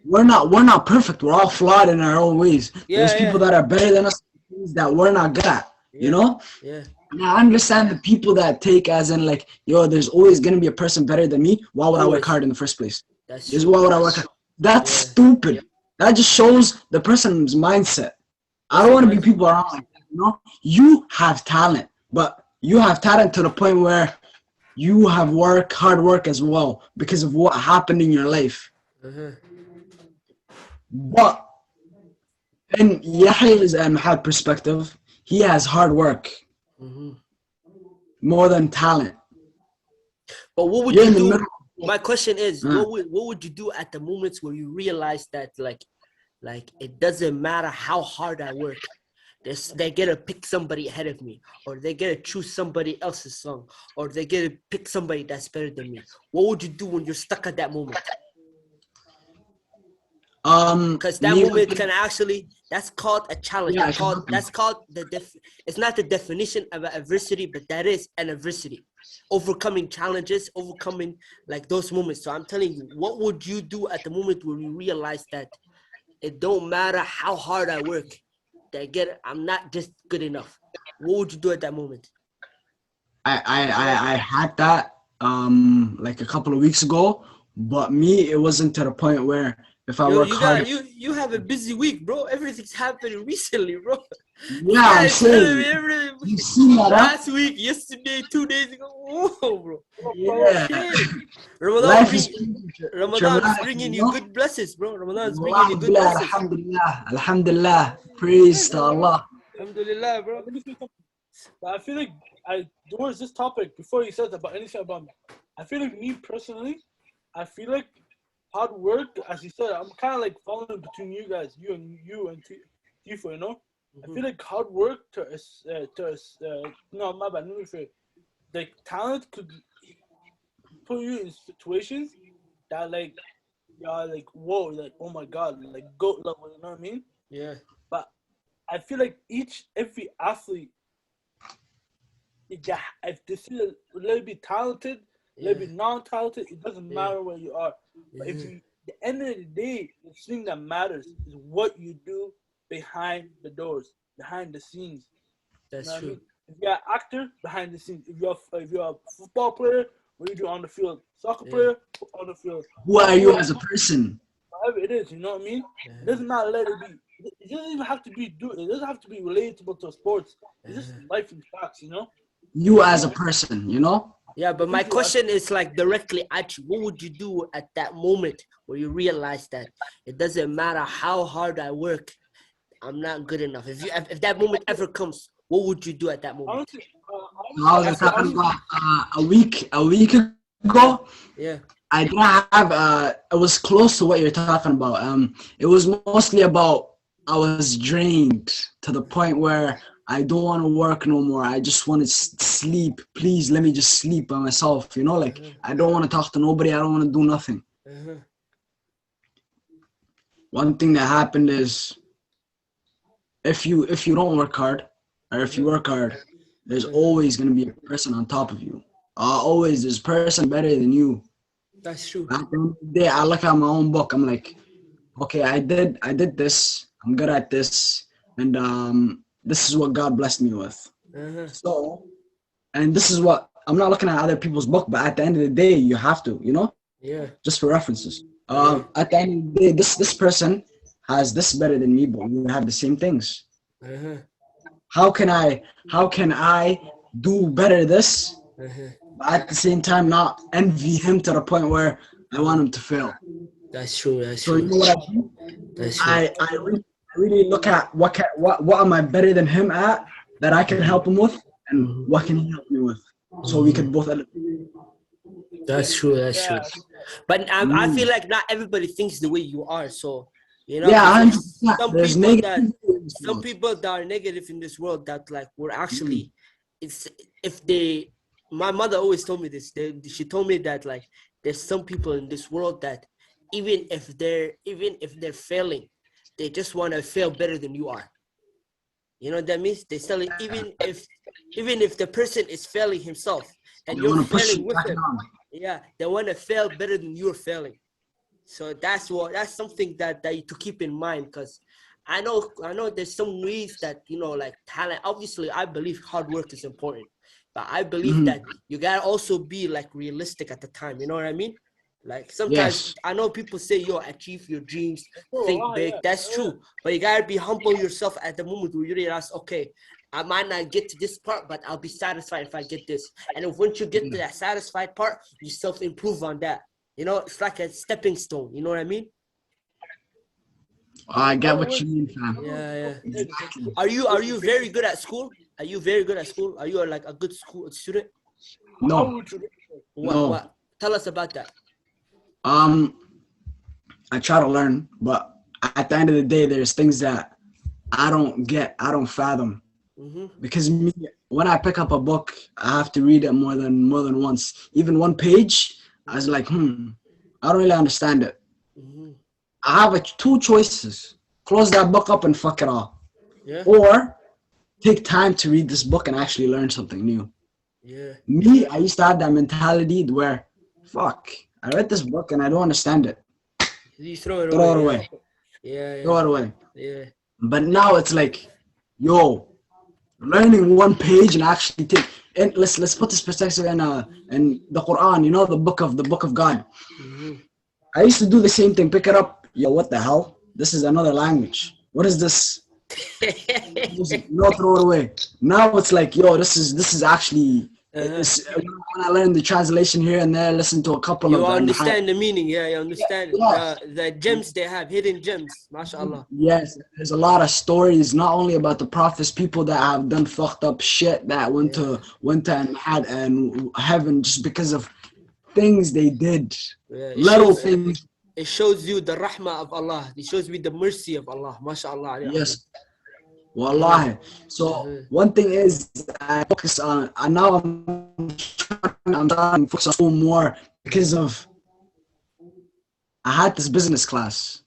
we're not perfect. We're all flawed in our own ways. There's people that are better than us, things that we're not good at. You know? Yeah. Now I understand the people that take as in like, yo, there's always gonna be a person better than me. Why would I work hard in the first place? Why would I work hard? That's stupid. That just shows the person's mindset. I don't want to be people around like that. You know, you have talent, but you have talent to the point where you have hard work as well because of what happened in your life. But in Yahya's and Mahad's perspective, he has hard work more than talent. But what would you do? My question is, what would you do at the moments where you realize that like it doesn't matter how hard I work, they get to pick somebody ahead of me, or they get to choose somebody else's song, or they get to pick somebody that's better than me? What would you do when you're stuck at that moment? Because that moment can actually, that's called a challenge. It's not the definition of adversity, but that is an adversity. Overcoming challenges, overcoming like those moments. So I'm telling you, what would you do at the moment where you realize that it don't matter how hard I work, I'm not just good enough? What would you do at that moment? I had that like a couple of weeks ago, but me, it wasn't to the point where if I work hard. You have a busy week, bro. Everything's happening recently, bro. Yeah, I'm saying. You seen that, last week, yesterday, 2 days ago. Whoa, bro. Yeah. Ramadan is bringing you good blessings, bro. Ramadan is bringing you good blessings. Alhamdulillah. Praise to Allah. Alhamdulillah, bro. But I feel like towards this topic, before you said about anything about me, I feel like me personally, I feel like hard work, as you said, I'm kind of like following between you guys, you and Stifo, you know? I feel like hard work no, my bad, let me say, like talent could put you in situations that like, you're like, whoa, like, oh my God, like GOAT level, you know what I mean? Yeah. But I feel like every athlete, if they see a little bit talented, a little bit non-talented, it doesn't matter where you are. But if you, the end of the day, the thing that matters is what you do behind the doors, behind the scenes. That's true. I mean? If you're an actor, behind the scenes. If you're a football player, what do you do on the field? Soccer player, on the field. Who are you as a person? Whatever it is, you know what I mean? It doesn't matter. Let it be. It doesn't even have to be. It doesn't have to be relatable to sports. It's just life and facts, you know. You as a person, you know. Yeah, but my question is like directly at you. What would you do at that moment where you realize that it doesn't matter how hard I work, I'm not good enough? If that moment ever comes, what would you do at that moment? I was talking about a week ago. Yeah. I didn't have it was close to what you're talking about. It was mostly about I was drained to the point where I don't want to work no more. I just want to sleep. Please let me just sleep by myself. You know, like I don't want to talk to nobody. I don't want to do nothing. One thing that happened is if you don't work hard, or if you work hard, there's always gonna be a person on top of you. Always there's a person better than you. That's true. At the end of the day, I look at my own book. I'm like, okay, I did this. I'm good at this, and this is what God blessed me with. So, and this is what I'm not looking at other people's book, but at the end of the day, you have to, you know, just for references. At the end of the day, this person has this better than me, but we have the same things. How can I do better this, but at the same time not envy him to the point where I want him to fail? That's true. That's so true. You know what I do? That's true. I really look at what am I better than him at that I can help him with, and what can he help me with, so we can both. That's true. That's true. But I feel like not everybody thinks the way you are. So you know, some people that are negative in this world that like we're actually, my mother always told me this. She told me that like there's some people in this world that even if they're failing, they just want to fail better than you are. You know what that means? They tell it even if the person is failing himself and you're failing with him. Yeah, they want to fail better than you're failing. So that's something that you to keep in mind, because I know there's some ways that, like talent. Obviously, I believe hard work is important, but I believe that you gotta also be like realistic at the time. You know what I mean? Like sometimes Yes. I know people say, "Yo, achieve your dreams, Oh, think wow, big." yeah. That's true, but you gotta be humble yourself at the moment where you realize, okay, I might not get to this part, but I'll be satisfied if I get this. And if once you get to that satisfied part, you self-improve on that. It's like a stepping stone. You know what I mean? I get what you mean, fam. Yeah. Exactly. Are you very good at school? Are you very good at school? Are you like a good school student? No, no. What? Tell us about that. I try to learn, but at the end of the day, there's things that I don't get, I don't fathom. Because me, when I pick up a book, I have to read it more than once. Even one page, I was like, I don't really understand it. I have two choices: close that book up and fuck it all, or take time to read this book and actually learn something new. Me, I used to have that mentality where, fuck, I read this book and I don't understand it. You throw it away. Throw it away. Yeah. But now it's like, yo, learning one page and actually and let's put this perspective in the Quran, the book of God. I used to do the same thing, pick it up, yo, what the hell? This is another language. What is this? Throw it away. Now it's like, yo, this is actually when I learn the translation here and there, listen to a couple of them. You understand the meaning, you understand the gems they have, hidden gems, mashallah. Yes, there's a lot of stories, not only about the prophets, people that have done fucked up shit that went to and heaven just because of things they did. Little things. It shows you the rahmah of Allah. It shows you the mercy of Allah, mashallah. Yes. Wallahi. So one thing is I focus on, and now I'm trying to focus on school more because of I had this business class.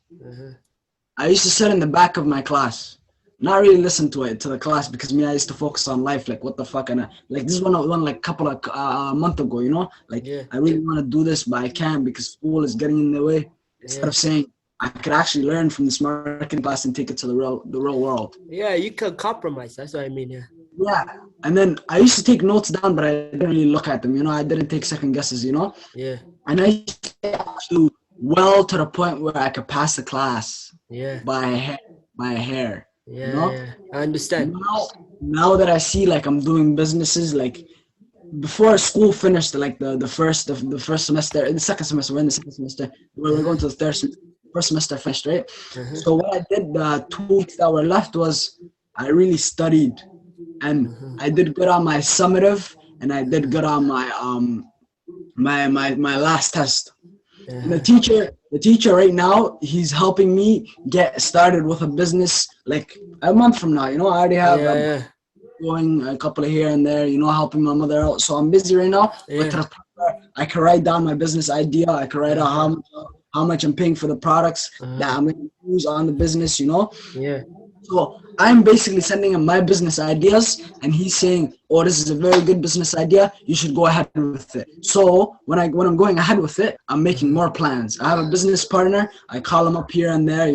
I used to sit in the back of my class, not really listen to the class, because I used to focus on life, like what the fuck, and like this one like couple of month ago, I really want to do this, but I can't because school is getting in the way. Instead of saying I could actually learn from this marketing class and take it to the real world. Yeah, you can compromise. That's what I mean. Yeah, and then I used to take notes down, but I didn't really look at them. I didn't take second guesses. Yeah. And I used to do well to the point where I could pass the class. Yeah. By a hair. Yeah. I understand. Now that I see like I'm doing businesses, like before school finished, like the first semester, the second semester, we're in the second semester, we're going to the third semester. First semester finished, right? So what I did the 2 weeks that were left was I really studied, and I did good on my summative, and I did good on my my last test. And the teacher right now, he's helping me get started with a business like a month from now. I already have going a couple of here and there, helping my mother out. So I'm busy right now. But I can write down my business idea. I can write out how much I'm paying for the products that I'm going to use on the business, Yeah. So I'm basically sending him my business ideas, and he's saying, oh, this is a very good business idea. You should go ahead with it. So when I'm going ahead with it, I'm making more plans. I have a business partner. I call him up here and there,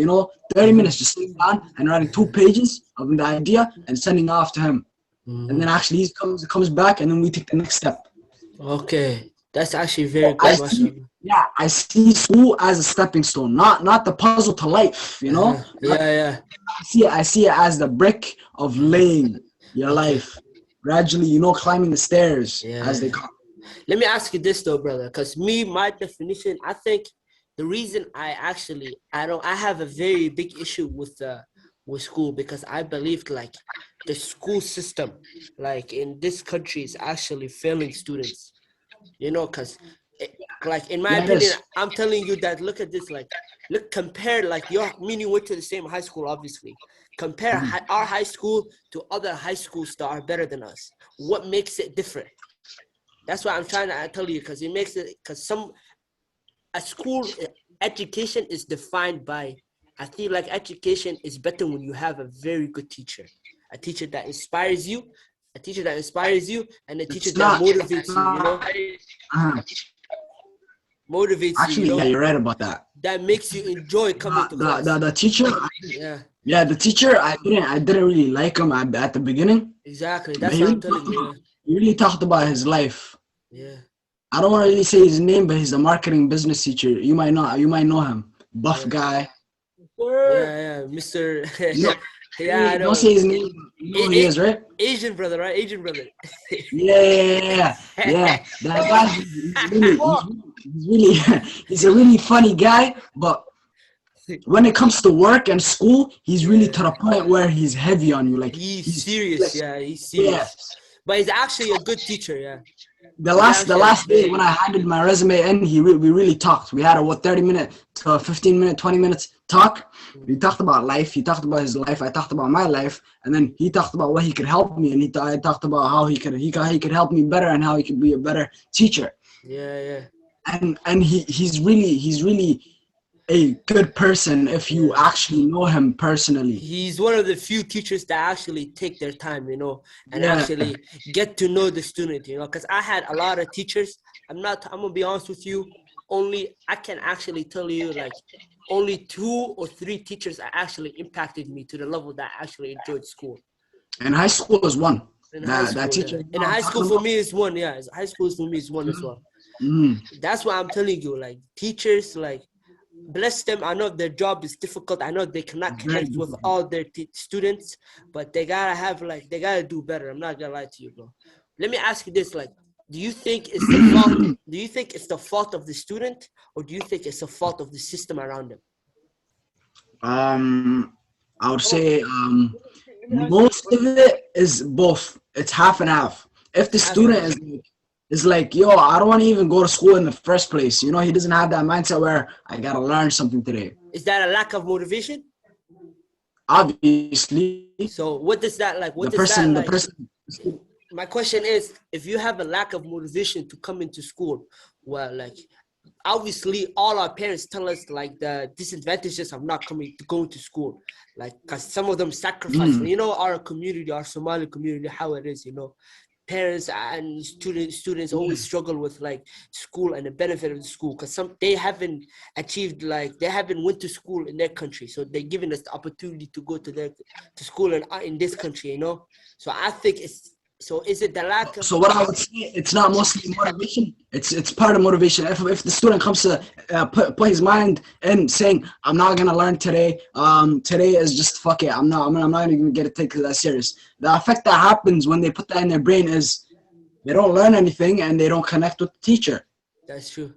30 minutes just sitting down and writing 2 pages of the idea and sending off to him. And then actually he comes back, and then we take the next step. Okay. That's actually very good. I see school as a stepping stone, not the puzzle to life, Yeah. I see it as the brick of laying your life gradually, climbing the stairs, as they call it. Let me ask you this though, brother, because my definition, I think the reason I have a very big issue with school, because I believe like the school system, like in this country, is actually failing students. Because like in my opinion, I'm telling you that look at this, compare like you went to the same high school, obviously. Compare our high school to other high schools that are better than us. What makes it different? That's what I'm trying to tell you, because it makes it, because a school education is defined by, I feel like education is better when you have a very good teacher, a teacher that inspires you, and a teacher that motivates you, motivates actually, you. yeah, you're right about that. that makes you enjoy coming to class. The teacher. Yeah. Yeah, the teacher. I didn't really like him at the beginning. Exactly. But That's what I'm telling you. he really talked about his life. Yeah. I don't want to really say his name, but he's a marketing business teacher. You might know him. Buff guy. Yeah, Mr. Yeah, I know. Don't say his name. You know who he is, right? Asian brother, right? Asian brother. Yeah. That guy, he's a really funny guy. But when it comes to work and school, he's really to the point where he's heavy on you. Like he's serious. Yeah, he's serious. Yeah. But he's actually a good teacher. Yeah. The last day when I handed my resume in, we really talked. We had a 30-minute to 15-minute, 20 minutes talk. We talked about life. He talked about his life. I talked about my life, and then he talked about what he could help me, and I talked about how he could help me better and how he could be a better teacher. Yeah. And he's really a good person if you actually know him personally. He's one of the few teachers that actually take their time, and actually get to know the student, because I had a lot of teachers. I'm gonna be honest with you, I can actually tell you like only 2 or 3 teachers actually impacted me to the level that I actually enjoyed school. And high school is one. That teacher. In high school for me is one, yeah. High school for me is one as well. That's why I'm telling you, like teachers, like bless them. I know their job is difficult. I know they cannot connect with all their students, but they gotta do better. I'm not gonna lie to you, bro. Let me ask you this: like, do you think it's the fault? Do you think it's the fault of the student, or do you think it's the fault of the system around them? I would say most of it is both. It's half and half. If the student is like, yo, I don't want to even go to school in the first place. He doesn't have that mindset where I gotta learn something today. Is that a lack of motivation? Obviously. So what does that like? What does that like? My question is, if you have a lack of motivation to come into school, well, like, obviously all our parents tell us like the disadvantages of not going to school, like, because some of them sacrifice. Our community, our Somali community, how it is, parents and students always struggle with like school and the benefit of the school, because they haven't achieved, like they haven't went to school in their country, so they're giving us the opportunity to go to school in this country, so I think is it the lack of... So what I would say, it's not mostly motivation. It's part of motivation. If the student comes to put his mind in saying, I'm not gonna learn today. Today is just fuck it. I'm not even gonna take that serious. The effect that happens when they put that in their brain is they don't learn anything and they don't connect with the teacher. That's true.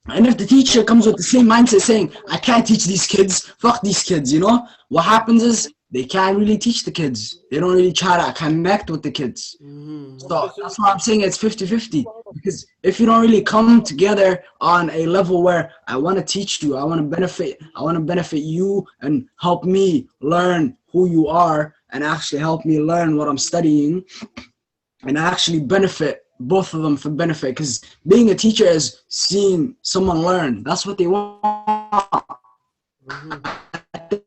And if the teacher comes with the same mindset saying, I can't teach these kids, fuck these kids, what happens is they can't really teach the kids. They don't really try to connect with the kids. So that's why I'm saying it's 50-50. Because if you don't really come together on a level where I want to teach you, I want to benefit you and help me learn who you are and actually help me learn what I'm studying and actually benefit both of them for benefit. Because being a teacher is seeing someone learn. That's what they want.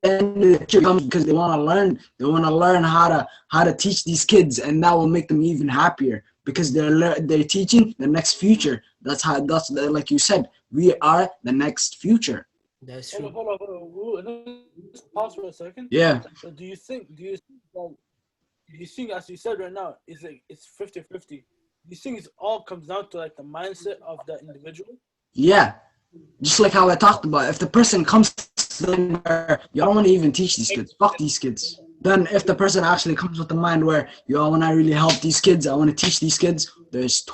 Because they want to learn. They want to learn how to teach these kids, and that will make them even happier because they're teaching the next future. That's like you said, we are the next future. That's true. Hold on. Pause for a second. Yeah. So do you think as you said right now, it's 50-50? Do you think it all comes down to like the mindset of the individual? Yeah. Just like how I talked about, if the person comes to them where you don't want to even teach these kids, fuck these kids. Then if the person actually comes with the mind where, yo, I want to really help these kids, I want to teach these kids, that's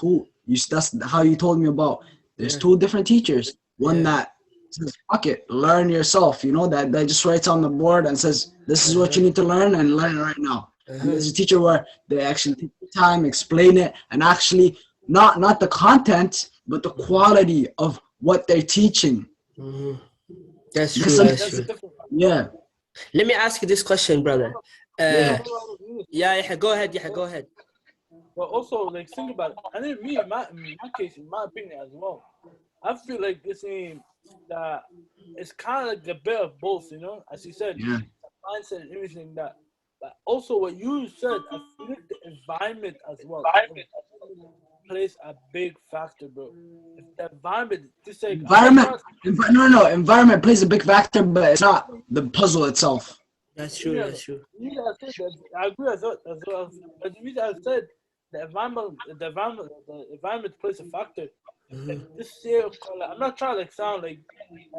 how you told me about. There's 2 different teachers. One that says, fuck it, learn yourself, that just writes on the board and says, this is what you need to learn and learn it right now. And there's a teacher where they actually take the time, explain it, and actually not the content, but the quality of what they're teaching. That's true. Yeah. Let me ask you this question, brother. Yeah, go ahead. But also, like, think about it. I think in my case, in my opinion as well, I feel like this thing that it's kind of like a bit of both, as you said, mindset and everything that. But also what you said, I feel like the environment as well. plays a big factor, bro. If the environment, just like environment plays a big factor, but it's not the puzzle itself. That's true. Yeah, That's true. the reason I said that, I agree as well. But the reason I said the environment plays a factor. Like this year, I'm not trying to sound like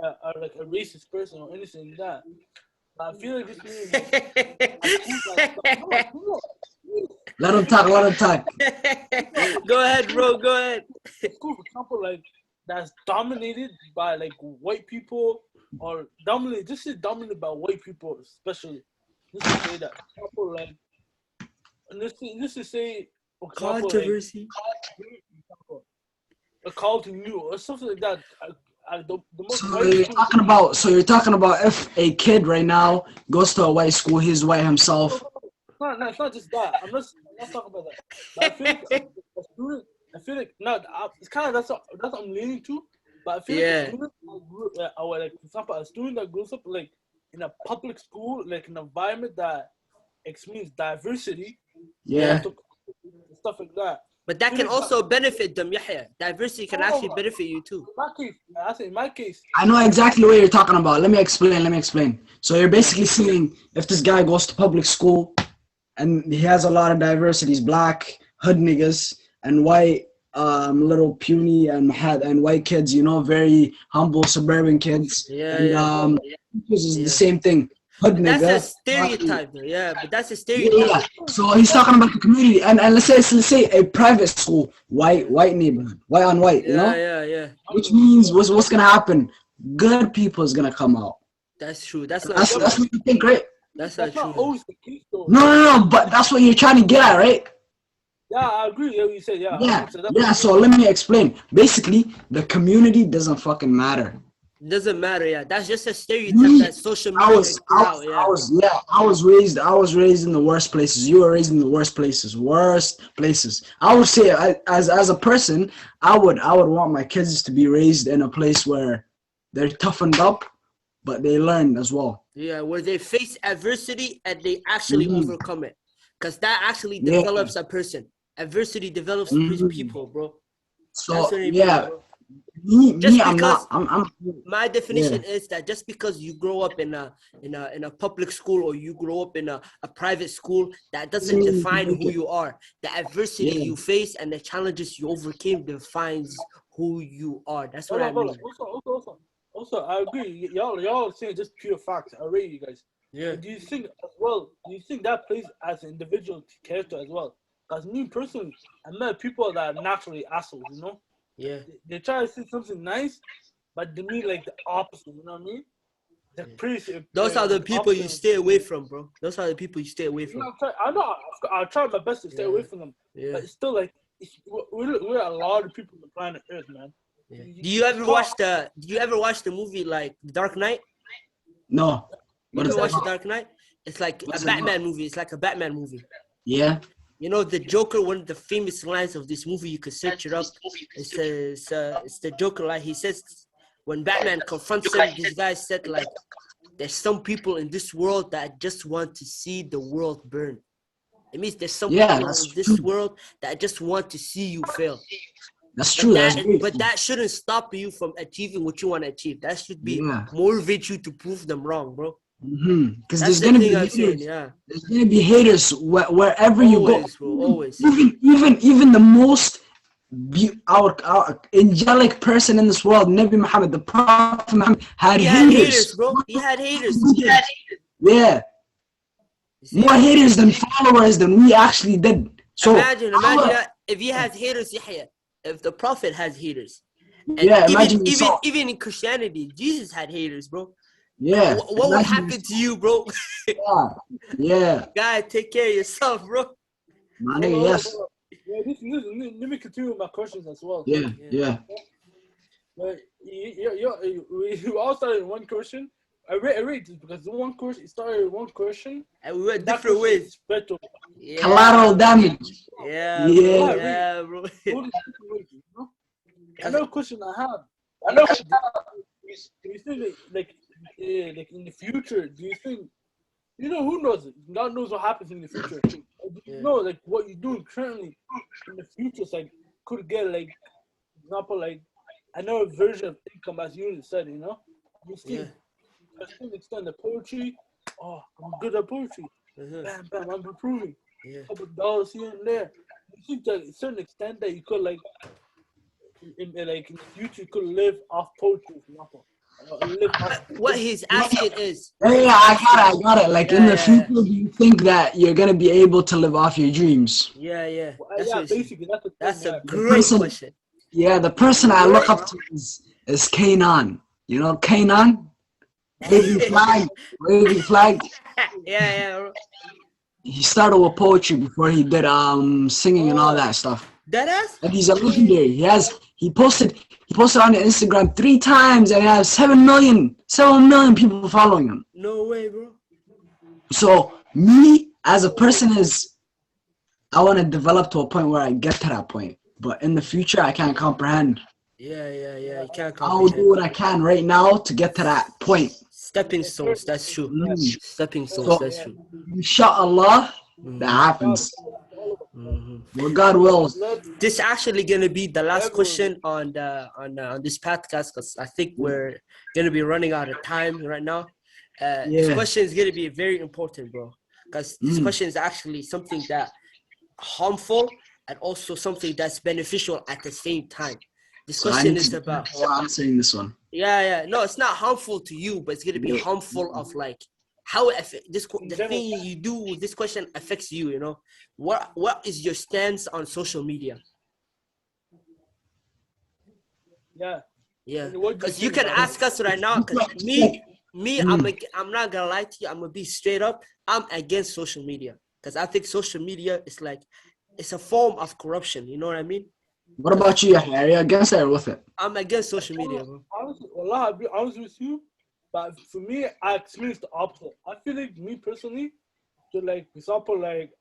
a racist person or anything like that. But I feel like this means Let him talk. Go ahead, bro. Go ahead. School, for example, like that's dominated by like white people, or dominated by white people, especially. Let's just say that. For example, like let's just say, for example, Controversy. Like, a call to you or something like that. The most So you're talking about if a kid right now goes to a white school, he's white himself. No, it's not just that. I'm not talking about that. But I feel like it's kind of that's what I'm leaning to. But I feel like a student like for example, a student that grows up like in a public school, like an environment that means diversity, stuff like that. But that can also benefit them, Yahya. Diversity can actually benefit you too. In my case. I know exactly what you're talking about. Let me explain. So you're basically saying if this guy goes to public school and he has a lot of diversities, black, hood niggas, and white, little puny and white kids, very humble suburban kids. This is the same thing. That's a stereotype, but that's a stereotype. Yeah. So he's talking about the community, and let's say a private school, white neighborhood, white on white, Yeah. Which means what's gonna happen? Good people is gonna come out. That's true. That's what you think, right? That's not true. Always the case, though. No, but that's what you're trying to get at, right? Yeah, I agree. Yeah, you said So let me explain. Basically, the community doesn't fucking matter. Doesn't matter, That's just a stereotype that social media I was raised in the worst places. You were raised in the worst places. I would say, as a person, I would want my kids to be raised in a place where they're toughened up, but they learn as well. Yeah, where they face adversity and they actually overcome it, because that actually develops a person. Adversity develops people, bro. So my definition is that just because you grow up in a public school or you grow up in a private school, that doesn't define who you are. The adversity you face and the challenges you overcame defines who you are. That's what I mean. Also, I agree. Y'all saying just pure facts. I rate you guys. Yeah. Do you think as well? Do you think that plays as an individual character as well? Because me personally, I met people that are naturally assholes. Yeah. They try to say something nice, but they mean like the opposite. You know what I mean? Those are the people you stay away from, bro. Those are the people you stay away from. I'll try my best to stay away from them. Yeah. But it's still like we're a lot of people on the planet Earth, man. Yeah. Do you ever watch the movie like Dark Knight? No. You ever watch the Dark Knight? It's like a Batman movie. It's like a Batman movie. Yeah. The Joker, one of the famous lines of this movie, you could search it up. It's the Joker line. He says, when Batman confronts him, this guy said, like, there's some people in this world that just want to see the world burn. It means there's some people in this world that just want to see you fail. That's true. But that shouldn't stop you from achieving what you want to achieve. That should be motivate you to prove them wrong, bro. Because there's gonna be haters. There's gonna be haters wherever you go. Bro, always. Even the most our angelic person in this world, Nabi Muhammad, the Prophet Muhammad, had haters, bro. He had haters. Yeah. More haters than followers than we actually did. So imagine that if he has haters, Yahya. If the Prophet has haters, and even in Christianity, Jesus had haters, bro. Yeah. What would happen to you, bro? Yeah. God, take care of yourself, bro. My nigga, yes. Yeah, let me continue with my questions as well. Yeah. But we all started in one question. I read this because one question started with one question, and we went different ways. Collateral damage. Yeah, bro. Another question I have. Do you think like in the future? Do you think who knows? God knows what happens in the future. Do you know like what you're doing currently in the future? It's like could get like, for example, like another version of income as you said, you know. You see, Yeah. I still extend the poetry. Oh, I'm good at poetry. Bam, bam, I'm improving. Yeah. Couple dollars here and there. You think to a certain extent that you could like, in the future, you could live off poetry, for example. Live off. What he's asking is. Yeah, I got it. Like in the Yeah. future, do you think that you're gonna be able to live off your dreams? Yeah. Yeah, What he's- basically, that's the that's thing, a yeah. great question. Yeah, the person I look up to is Kanan. You know Kanan? Wavy flag. Yeah. Bro. He started with poetry before he did singing and all that stuff. That ass? And he's a legendary. He posted on Instagram 3 times and he has 7 million people following him. No way, bro. So me as a person I want to develop to a point where I get to that point. But in the future I can't comprehend. Yeah. You can't I will do comprehend. what I can right now to get to that point. Stepping stones, that's true. Stepping stones, So, that's true. inshallah, that happens. What God wills. This actually gonna be the last question on this podcast because I think we're gonna be running out of time right now. This question is gonna be very important, bro, because this question is actually something that harmful and also something that's beneficial at the same time. This question is about. I'm saying this one. Yeah. No, it's not harmful to you, but it's gonna be harmful of like how the thing you do with this question affects you. You know, what is your stance on social media? Yeah, because you can ask us right now. Because me, I'm not gonna lie to you. I'm gonna be straight up. I'm against social media because I think social media is like it's a form of corruption. You know what I mean? What about you, Yahya? Are you against it or with it? I'm against social media, bro. Honestly, wallah, I'll be honest with you, but for me, I experienced the opposite. I feel like me personally, to like, for example, like,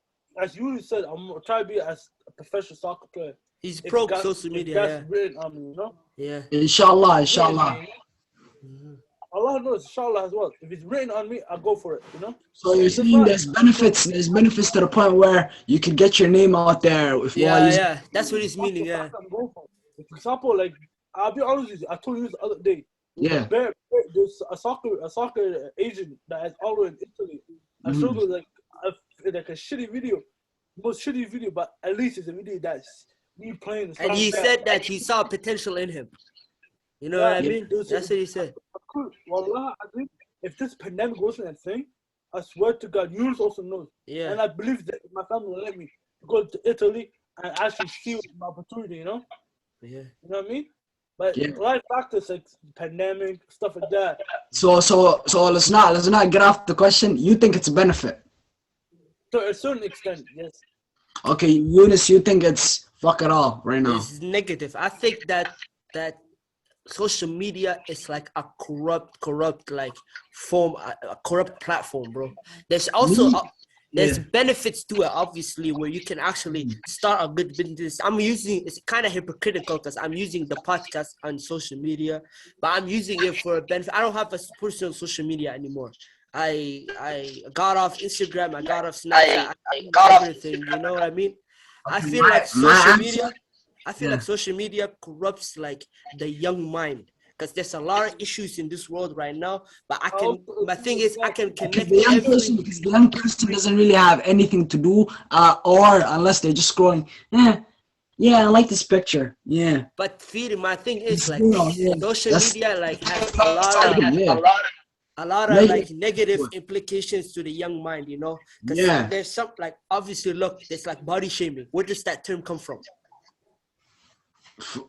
as you said, I'm trying to be as a professional soccer player. He's pro social media, that's written on me, you know? Yeah. Inshallah. Allah knows, inshallah as well. If it's written on me, I'll go for it, you know? So you're saying there's benefits to the point where you could get your name out there. Yeah. That's what he's meaning, yeah. For example, like, I'll be honest with you, I told you this the other day. Yeah. There's a soccer agent that is all in Italy. I showed her like a shitty video, most shitty video, but at least it's a video that's me playing. And he said that he saw potential in him. You know what I mean? That's what he said. Wallah, I think if this pandemic wasn't a thing, I swear to God, you also know. Yeah. And I believe that my family will let me go to Italy and actually see my opportunity, you know? Yeah. You know what I mean? But a lot of factors like pandemic, stuff like that. So let's not get off the question. You think it's a benefit? To a certain extent, yes. Okay, Yunus, you think it's fuck it all right now? It's negative. I think that social media is like a corrupt like form, a corrupt platform, bro. There's also benefits to it, obviously, where you can actually start a good business. It's kind of hypocritical because I'm using the podcast on social media, but I'm using it for a benefit. I don't have a personal social media anymore. I got off Instagram, I got off Snapchat, I got everything, you know what I mean? I feel like social media corrupts like the young mind because there's a lot of issues in this world right now. But my thing is I can connect the young person doesn't really have anything to do, or unless they're just scrolling. Yeah, I like this picture. Yeah. But my thing is like social media like has a lot of like negative implications to the young mind, you know? Because there's some like obviously look, there's like body shaming. Where does that term come from?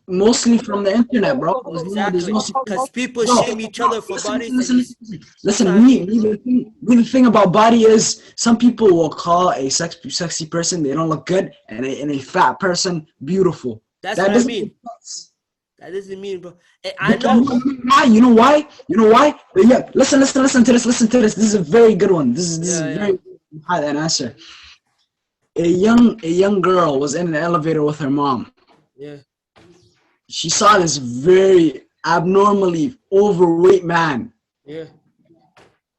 Mostly from the internet, bro. Exactly. Because people shame each other for bodies. Listen, the thing about body is some people will call a sexy person, they don't look good, and a fat person beautiful. That's what I mean. That doesn't mean, bro. I know. You know why? Yeah, listen to this. This is a very good one. This is very hard an answer. A young girl was in an elevator with her mom. Yeah. She saw this very abnormally overweight man. Yeah.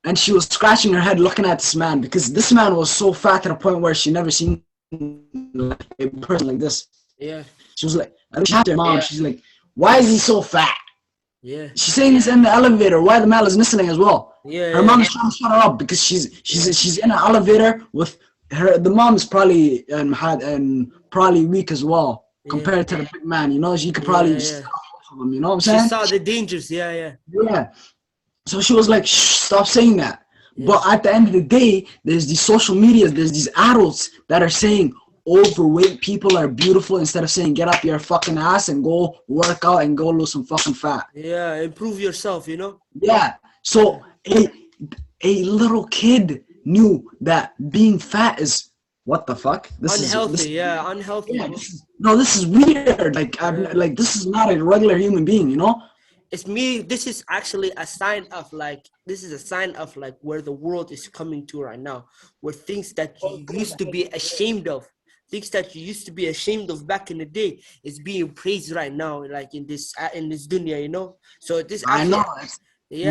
And she was scratching her head looking at this man because this man was so fat to the point where she never seen a person like this. Yeah. She was like, I she had her mom. She's like, why is he so fat? Yeah. She's saying this in the elevator. Why the male is listening as well? Yeah. Her mom is trying to shut her up because she's in an elevator with her. The mom's probably probably weak as well compared to the big man. You know, she could probably just him. You know what I'm saying? She saw the dangers. Yeah. Yeah. So she was like, shh, stop saying that. Yeah. But at the end of the day, there's these social medias, there's these adults that are saying overweight people are beautiful instead of saying get up your fucking ass and go work out and go lose some fucking fat. Yeah, improve yourself, you know? Yeah. So a little kid knew that being fat is what the fuck? Unhealthy. Yeah, this is weird. Like like this is not a regular human being, you know? It's me. This is actually a sign of like where the world is coming to right now, where things that you used to be ashamed of, back in the day, is being praised right now, like in this dunya, you know. So this actually, I know.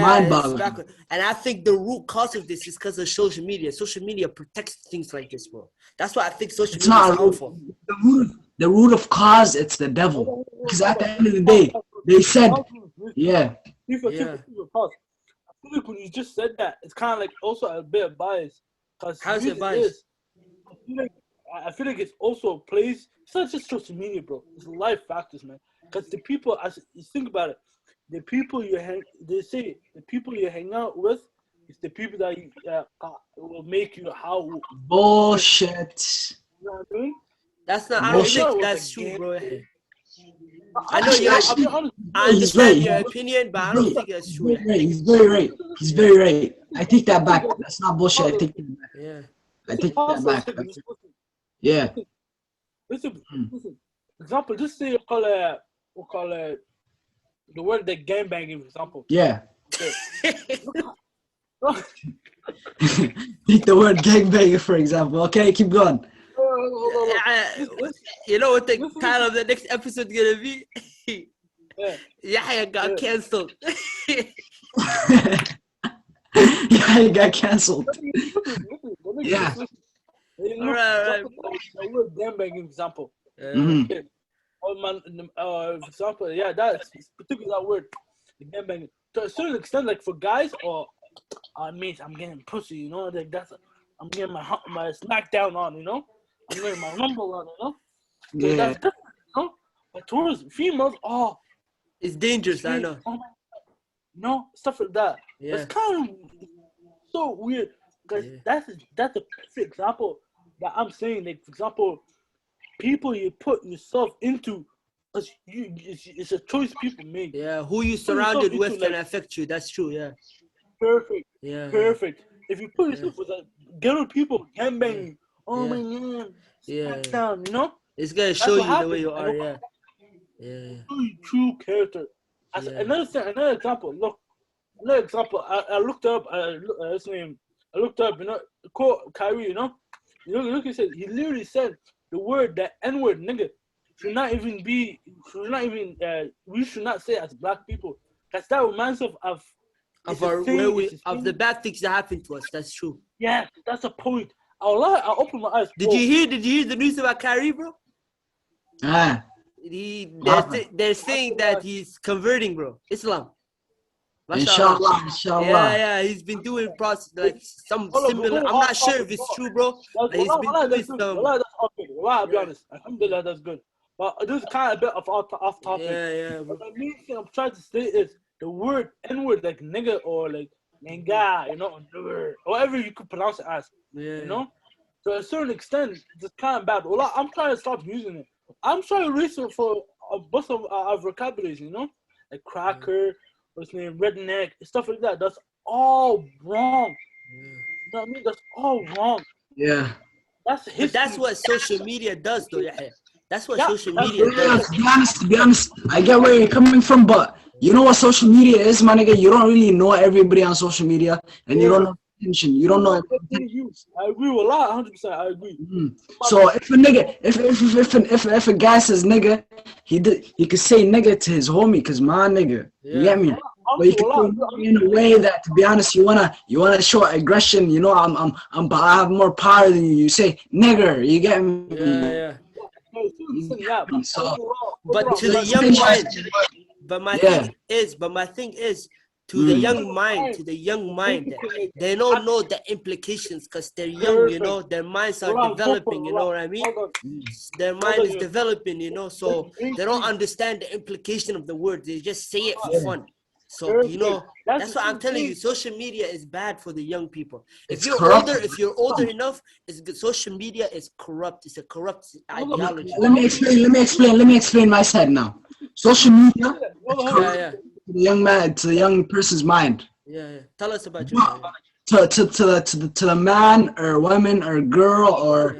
Mind-boggling. And I think the root cause of this is because of social media. Social media protects things like this, bro. That's why I think social media is harmful. The root of cause, it's the devil. Because at the end of the day, they said, yeah. I feel like when you just said that, it's kind of like also a bit of bias. How's it biased? I feel like it's also plays. It's not just social media, bro. It's life factors, man. Because the people, as you think about it, the people you hang out with, it's the people that will make you how. Bullshit. You know what I mean? That's not. I don't think that's true, bro. I know I understand your opinion, but I don't think that's true. He's very right. I take that back. That's not bullshit. I take that back. Yeah. I take that back. Yeah. Listen. Example, just say we'll call it the word that gangbanging, for example. Yeah. Take the word gangbanging, for example. Okay, keep going. You know what the title of the next episode gonna be? Yahya got cancelled. Yahya got cancelled. Yeah. Alright. The word gangbanging, example. Mm-hmm. For example, that's particularly that word, the gangbanging. To a certain extent, like for guys, or mate, I'm getting pussy, you know, like I'm getting my smackdown on, you know. I'm getting my rumble on, you know? Yeah. That's different, you know? But towards females, it's dangerous, I know. Stuff like that. Yeah. It's kind of so weird. Because that's a perfect example that I'm saying. Like, for example, people you put yourself into, it's a choice people make. Yeah, who you surrounded with can affect you. That's true, yeah. Perfect. Yeah. Perfect. If you put yourself with ghetto people, gangbanging, my God, down, you know? It's gonna show you the way you are, yeah. Show you true character. Another example. Look, I looked up. I looked up. You know, quote Kyrie. You know, look. He said he literally said the word, that N-word, nigga, should not even. We should not say as black people. Because that reminds us of the bad things that happened to us. That's true. Yeah, that's a point. I opened my eyes. Did you hear the news about Kyrie, bro? They're saying that he's converting, bro. Islam. Inshallah. Yeah, he's been doing process like some similar. I'm not sure if it's true, bro. But he's been doing some. I'll be honest. Alhamdulillah, that's good. But this is kind of a bit of off topic. Yeah. But the main thing I'm trying to say is the word N-word, like nigga or like nanga, you know, or whatever you could pronounce it as. You know, to a certain extent, it's kind of bad. Well, I'm trying to stop using it. I'm trying to research for a bunch of vocabularies, you know, like cracker, what's name, redneck, stuff like that. That's all wrong. You know what I mean? That's all wrong. Yeah. That's what social media does, though. That's what social media does. To be honest, I get where you're coming from, but you know what social media is, my nigga? You don't really know everybody on social media, and you don't know attention. You don't know. I agree with a lot, 100%. I agree. So if a nigga, if a guy says nigga, he could say nigga to his homie, cause my nigga. You get me? But you can do it in a way that, to be honest, you wanna show aggression. You know, I have more power than you. You say nigger. You get me? Yeah. Yeah, But to the young mind, but my thing is, to the young mind, they don't know the implications because they're young, you know, their minds are developing, you know what I mean? Their mind is developing, you know, so they don't understand the implication of the word. They just say it for fun. So, you know, that's what I'm telling you. Social media is bad for the young people. If you're older enough, social media is corrupt. It's a corrupt ideology. Let me explain my side now. Social media is corrupt to the young man, to the young person's mind. Yeah. Tell us about your To the man or woman or girl or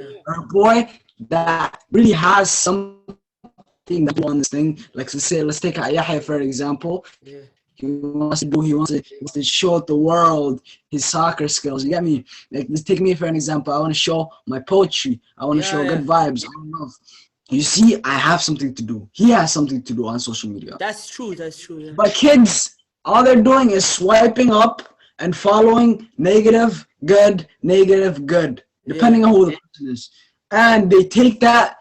boy that really has something that on this thing. Like let's take Yahya for example. Yeah. He wants to show the world his soccer skills. You get me? Like, let's take me for an example. I want to show my poetry. I want to show good vibes. You see, I have something to do. He has something to do on social media. That's true. Yeah. But kids, all they're doing is swiping up and following negative, good, depending on who the person is. And they take that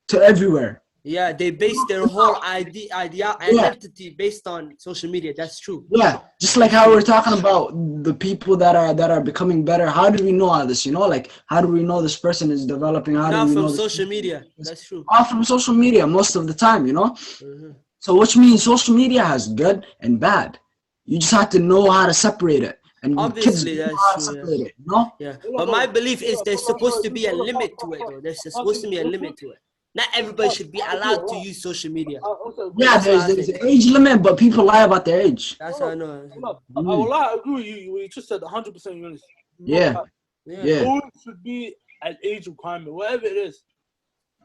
to everywhere. Yeah, they base their whole identity based on social media. That's true. Yeah, just like how we're talking about the people that are becoming better. How do we know all this? You know, like how do we know this person is developing? Not from social media. That's true. All from social media most of the time. You know. Mm-hmm. So which means social media has good and bad. You just have to know how to separate it. And obviously, kids that's true. Separate it, you know? Yeah, but my belief is there's supposed to be a limit to it, though. There's supposed to be a limit to it. Not everybody should be allowed to use social media. Yeah, there's an age limit, but people lie about their age. That's how I know. I agree with you. You just said 100%. Eunice. Yeah. It should be an age requirement, whatever it is.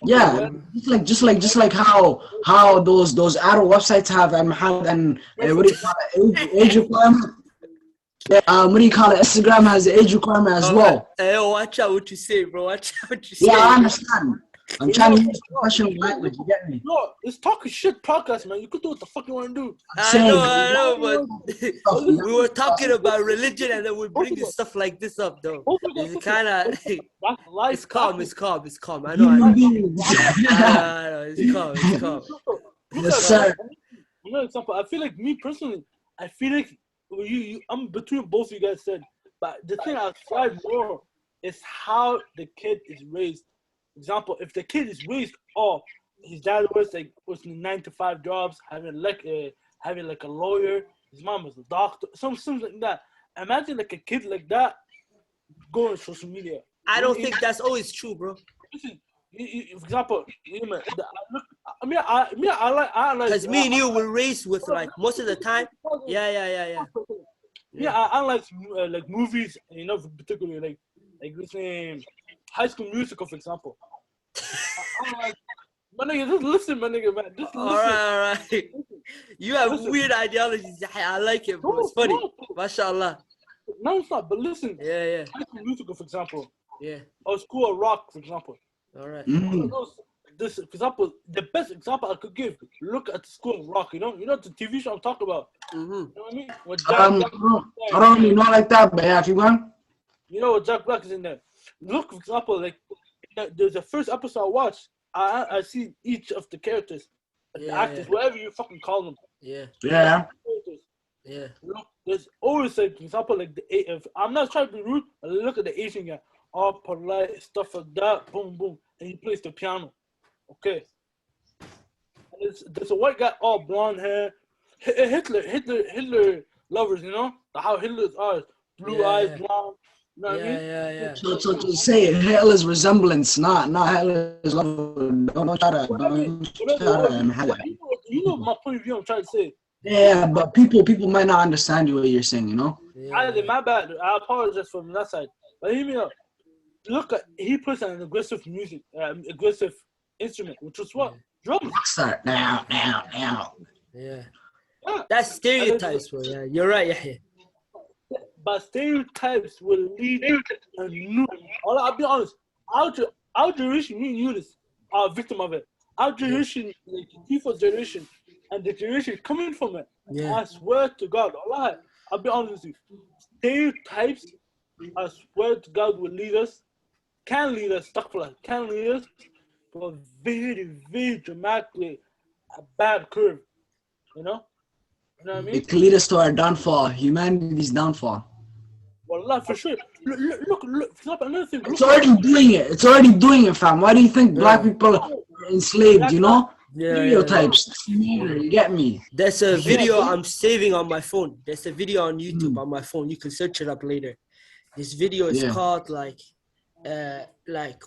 Yeah, just like how those adult websites have and what do you call it, age requirement. What do you call it? Instagram has an age requirement as well. Hey, watch out what you say, bro. Watch out what you say. Yeah, I understand. I'm trying to use professional language. You get me? No, it's Talking Shit Podcast, man. You could do what the fuck you want to do. I know, but we were talking about religion and then we're bringing stuff like this up, though. It's kind of... It's calm. I know. It's calm. Yes, sir. Another example, I feel like me personally, I'm between both of you guys said, but the thing I thrive more is how the kid is raised. Example, if the kid is raised, his dad was 9-to-5 jobs, having like a lawyer, his mom was a doctor, something like that. Imagine like a kid like that going on social media. I don't think that's always true, bro. Listen, for example, I like because me and you were raised with like most of the time. Yeah. Yeah, I like movies, you know, particularly like this name, High School Musical, for example. I'm like, my nigga, just listen, my nigga, man. Just listen. All right. You have weird ideologies. I like it, bro. It's funny. MashaAllah. No, it's not. But listen. Yeah. High School Musical, for example. Yeah. Or School of Rock, for example. All right. This example, the best example I could give. Look at the School of Rock. You know the TV show I'm talking about. Mm-hmm. You know what I mean? I don't really know like that, but yeah, keep going. You know what Jack Black is in there. Look, for example, like there's the first episode I watched. I see each of the characters, the actors, whatever you fucking call them. Yeah. Look, there's always like, for example, like if I'm not trying to be rude, but look at the Asian guy, all polite, stuff like that, boom, and he plays the piano. Okay. And there's a white guy, all blonde hair, Hitler lovers, you know, how Hitler's are, blue eyes, blonde. You know what I mean? So to say it, Hitler's resemblance, not Hitler's love. Don't try to. You know my point of view. I'm trying to say. Yeah, but people might not understand what you're saying. You know. My bad. I apologize from that side. But hear me out. Look, he plays an aggressive music, aggressive instrument, which was what drums. Start now. Yeah. That's stereotypes, bro. Yeah, you're right. Yeah. But stereotypes will lead to a new. I'll be honest. Our generation, me and Eunice, are a victim of it. Our generation, like Tifo's generation, and the generation coming from it. Yeah. I swear to God, I'll be honest with you. Stereotypes, I swear to God, will lead us. Can lead us for a very, very dramatically a bad curve. You know what I mean? It could lead us to our downfall, humanity's downfall. Wallah, for sure. Look. Stop another thing. It's already doing it. It's already doing it, fam. Why do you think black people are enslaved? You know, stereotypes. You get me? There's a video I'm saving on my phone. There's a video on YouTube on my phone. You can search it up later. This video is called like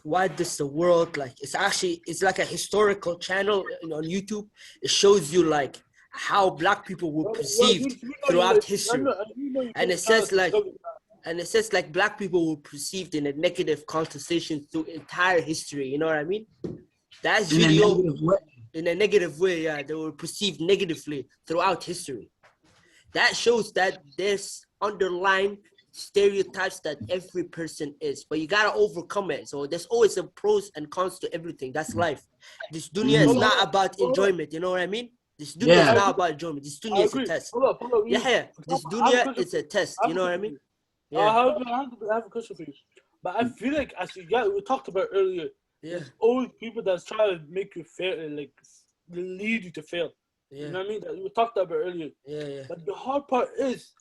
why does the world like? It's like a historical channel on YouTube. It shows you like how black people were perceived throughout history, and it says like black people were perceived in a negative connotation through entire history. You know what I mean? That's video in a negative way. Yeah, they were perceived negatively throughout history. That shows that there's underlying stereotypes that every person is, but you gotta overcome it. So there's always a pros and cons to everything. That's life. This dunya is not about enjoyment. You know what I mean? This dunya is not about enjoyment. This dunya is a test. Yeah. This dunya is a test. You know what I mean? Yeah. I have a question for you. But I feel like, as we talked about earlier, there's always people that's trying to make you fail, like lead you to fail. You know what I mean? That we talked about earlier. But the hard part is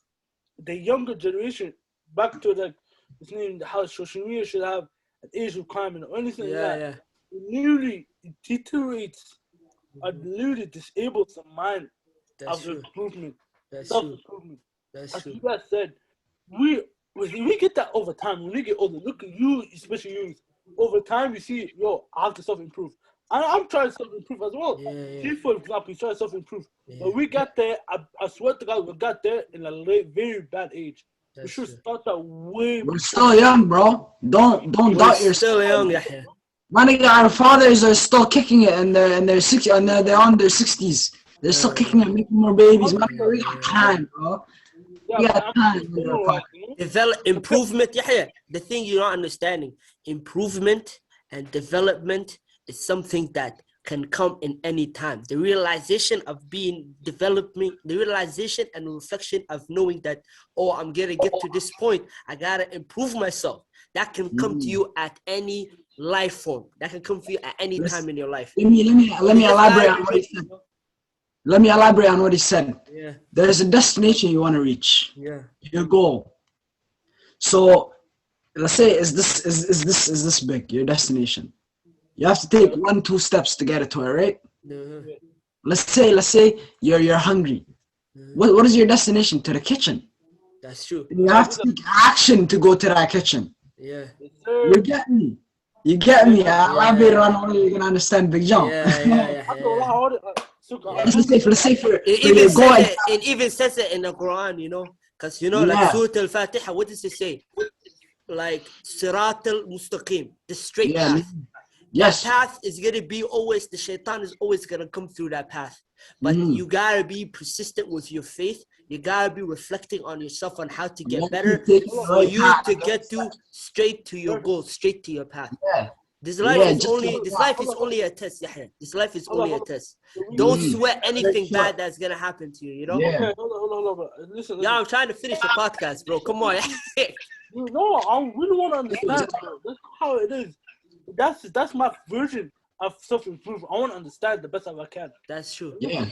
the younger generation, back to like it's named how social media should have an age requirement or anything like that. It literally deteriorates or literally disables the mind of improvement. Self-improvement. That's as true. you guys said, we get that over time. When we get older, look at you, especially you. Over time, you see, I have to self-improve. And I'm trying to self-improve as well. See, for example, he's trying to self-improve. But we got there, I swear to God, we got there in a very bad age. We should start that way. We're still young, bro. Don't doubt yourself. Still young, Yahya. My nigga, our fathers are still kicking it, and they're on their 60s. They're still kicking it, making more babies. My nigga, we got time, bro. We got time. Develop improvement, Yahya. The thing you're not understanding, improvement and development is something that can come in any time. The realization of developing, the realization and reflection of knowing that, I'm gonna get to this point, I gotta improve myself. That can come to you at any life form. That can come to you at any time in your life. Let me elaborate on what he said. Let me elaborate on what he said. Yeah. There's a destination you want to reach. Yeah. Your goal. So let's say is this big, your destination. You have to take 1-2 steps to get it to it, right? Let's say you're hungry. What is your destination? To the kitchen. That's true. And you have to take action to go to that kitchen. Yeah. You get me? You get me? I elaborate on all you're gonna understand, Big John. Let's say for it even says it in the Quran, you know, because like Surah Al-Fatiha, what does it say? Like Sirat al-Mustaqim, the straight path. Yes. The path is gonna be always, the shaitan is always gonna come through that path. But you gotta be persistent with your faith. You gotta be reflecting on yourself on how to get better for you to get straight to your goal, straight to your path. This life is only a test, Yahya. This life is only a test. Don't sweat anything bad that's gonna happen to you, you know? Okay, hold on. Listen. Yeah, I'm trying to finish the podcast, bro. Come on. No, I really want to understand, bro. That's how it is. That's my version of self-improvement. I want to understand the best I can. That's true. Yeah.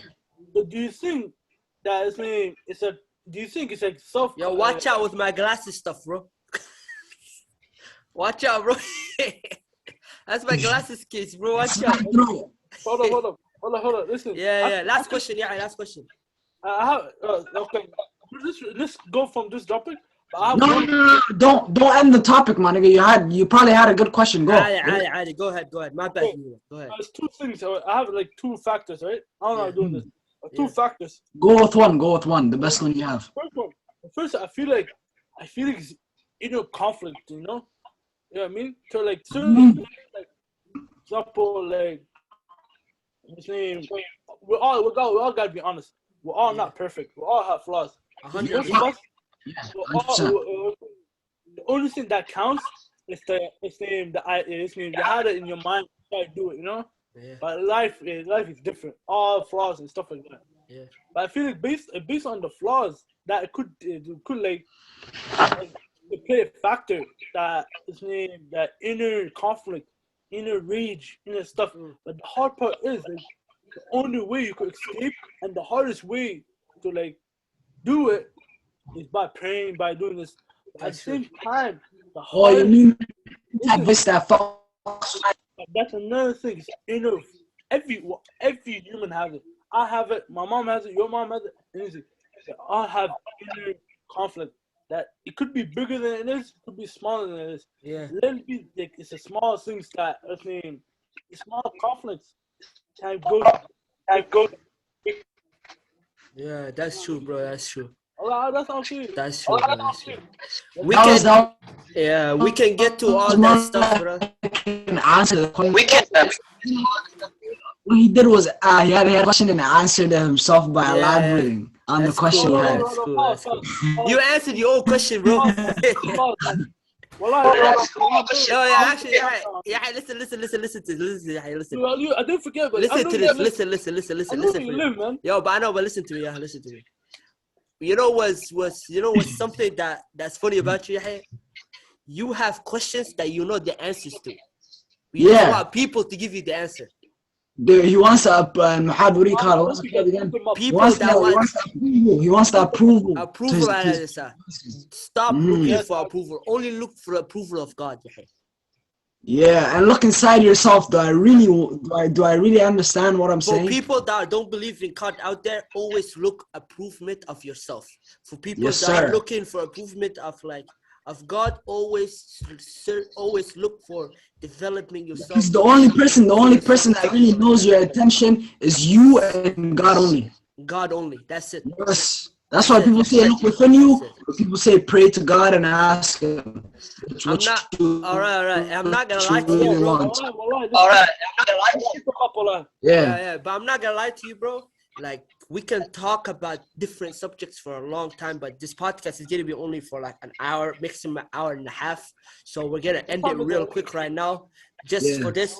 But do you think that it's like self? Yo, watch out with my glasses stuff, bro. Watch out, bro. That's my glasses case, bro. Watch out. Hold on. Listen. Yeah. Last question. Yeah, last question. Okay. Let's go from this topic. No. Don't end the topic, my nigga. You probably had a good question. Go. Go ahead. My bad. Go ahead. There's two things. I have like 2 factors, right? I don't know how I'm doing this. 2 factors. Go with one. The best one you have. First, I feel like it's inner conflict, you know? You know what I mean? So like certain like example, like we all gotta be honest. We're all not perfect. We all have flaws. 100%. The only thing that counts is the you had it in your mind to try to do it, you know? Yeah. But life is different. All flaws and stuff like that. Yeah. But I feel like based on the flaws, that it could like play a factor that is named that inner conflict inner rage, inner stuff. But the hard part is like the only way you could escape, and the hardest way to like do it is by praying, by doing this. At the same time, the Oh, you hardest. mean that voice that false? That's another thing. It's inner. Every human has it. I have it. My mom has it. Your mom has it. And it's, they all have inner conflict. That it could be bigger than it is. It could be smaller than it is. Yeah. Let it be. Like, it's the small things that I mean. The small conflicts can go. Yeah, that's true, bro. That's true. Oh, that's okay. That's true, bro. That's true. That We can get to all that stuff, bro. Answer the question. What he did was he had a question and answered himself by elaborating on the question cool, he had. That's cool. That's cool. You answered your own question, bro. Yo, actually, listen to this. I didn't forget, but Listen to this. Listen. Yo, but I know, but listen to me. Yeah, listen to me. You know what's something that's funny about you, Yahya? You have questions that you know the answers to. You just want people to give you the answer. He wants to he wants the approval. Stop looking for approval. Only look for approval of God. Yeah, and look inside yourself. Do I really understand what I'm saying? For people that don't believe in God out there, always look improvement of yourself. For people that are looking for improvement of God, always look for developing yourself. Because the only person that really knows your attention is you and God only. God only. That's it. Yes. That's why people say look within you. People say pray to God and ask Him. All right. I'm not gonna lie to you, bro. Yeah. But I'm not gonna lie to you, bro. Like, we can talk about different subjects for a long time, but this podcast is gonna be only for like an hour, maximum an hour and a half. So we're gonna end it real quick right now. Just for this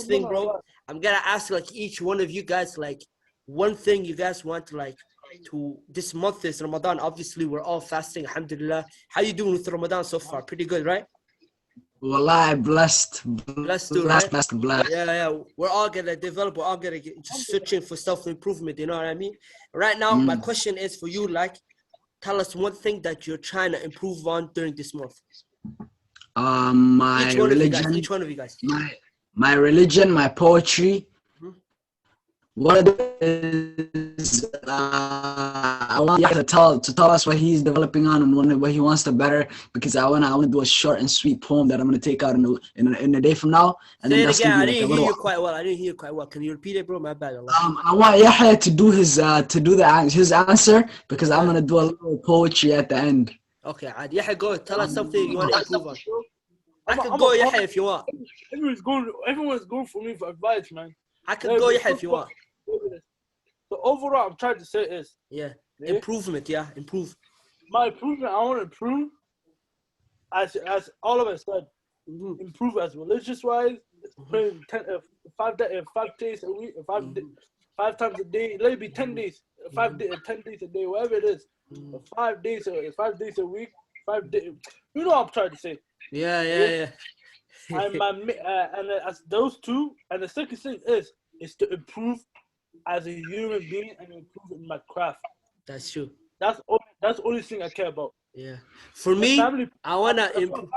thing, bro. I'm gonna ask like each one of you guys like one thing you guys want to this month is Ramadan. Obviously, we're all fasting, alhamdulillah. How you doing with Ramadan so far? Pretty good, right? Wallahi, blessed too, right? Blessed. Yeah. We're all gonna develop. We're all gonna get just searching for self-improvement. You know what I mean? Right now, my question is for you. Like, tell us one thing that you're trying to improve on during this month. My religion. Each one of you guys. My religion, my poetry. What is I want to tell us what he's developing on and what he wants to better, because I want to do a short and sweet poem that I'm going to take out in a day from now. And say then it again. I didn't hear you quite well. Can you repeat it, bro? My bad. I want Yahya to do his answer, because I'm going to do a little poetry at the end. Okay, Yahya, go. Tell us something you want to improve on. I can go, Yahya, if you want. Everyone's going for me for advice, man. I can go, Yahya, if you want. So overall, I'm trying to say is improvement. Yeah, improve. My improvement, I want to improve, as all of us said, improve as religious wise, praying 5 days a week, 5 times a day. Let it be 10 days, 10 days a day, whatever it is. 5 days a week, 5 days. You know what I'm trying to say. Yeah. And as those two, and the second thing is to improve as a human being and improve in my craft. That's true. That's the only thing I care about. Yeah. For me, I wanna improve.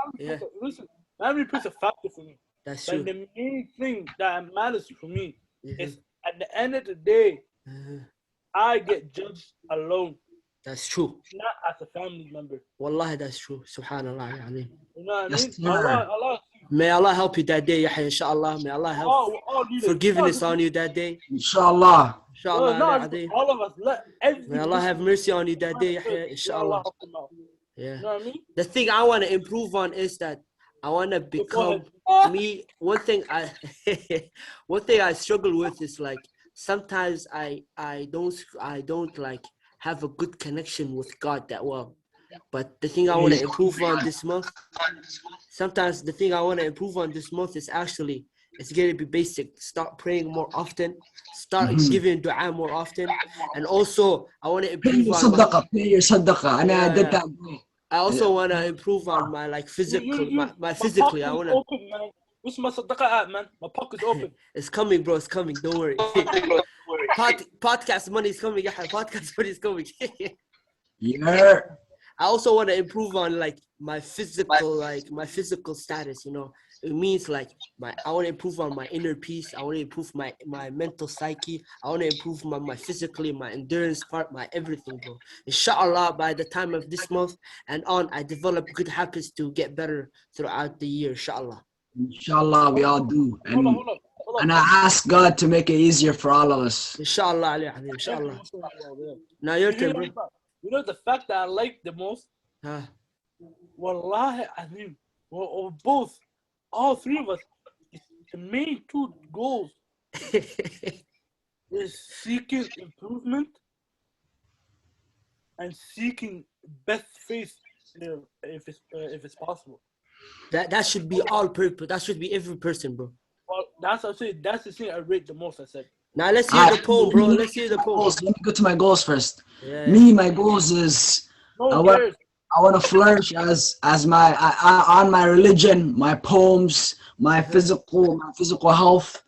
Listen, family plays a factor for me. That's true. But the main thing that matters for me is at the end of the day, I get judged alone. That's true. Not as a family member. Wallahi, that's true. Subhanallah. You know what I mean? Allah. May Allah help you that day, Yahya, inshallah. May Allah help forgiveness on you that day. Inshallah. All of us. May Allah have mercy on you that day, Yahya, inshallah. Yeah. You know what I mean? The thing I want to improve on is that I want to become me. One thing I struggle with is like sometimes I don't like have a good connection with God that well. But the thing I want to improve on this month, sometimes the thing I want to improve on this month is actually, it's going to be basic. Start praying more often. Start giving dua more often. And also, I want to improve on I also want to improve on my like physical, my physically. I want to. What's my sadaqa at, man? My pocket's open. It's coming, bro. It's coming. Don't worry. Podcast money is coming. Yeah, podcast money is coming. Yeah. I also want to improve on like my physical status, you know. It means like I want to improve on my inner peace. I want to improve my mental psyche. I want to improve my physically, my endurance part, my everything, bro. Inshallah, by the time of this month and on, I develop good habits to get better throughout the year, inshallah. Inshallah, we all do. Hold on. And I ask God to make it easier for all of us. Inshallah, inshallah. Now your turn, bro. You know the fact that I like the most? Huh? Wallahi, I mean, or both, all three of us, the main two goals is seeking improvement and seeking best face, if it's possible. That should be all purpose. That should be every person, bro. Well, that's what I said. That's the thing I rate the most. I said. Now let's hear the poem, bro. Let's hear the poem. Let me go to my goals first. Yeah. My goals is I want to flourish as my on my religion, my poems, my physical health,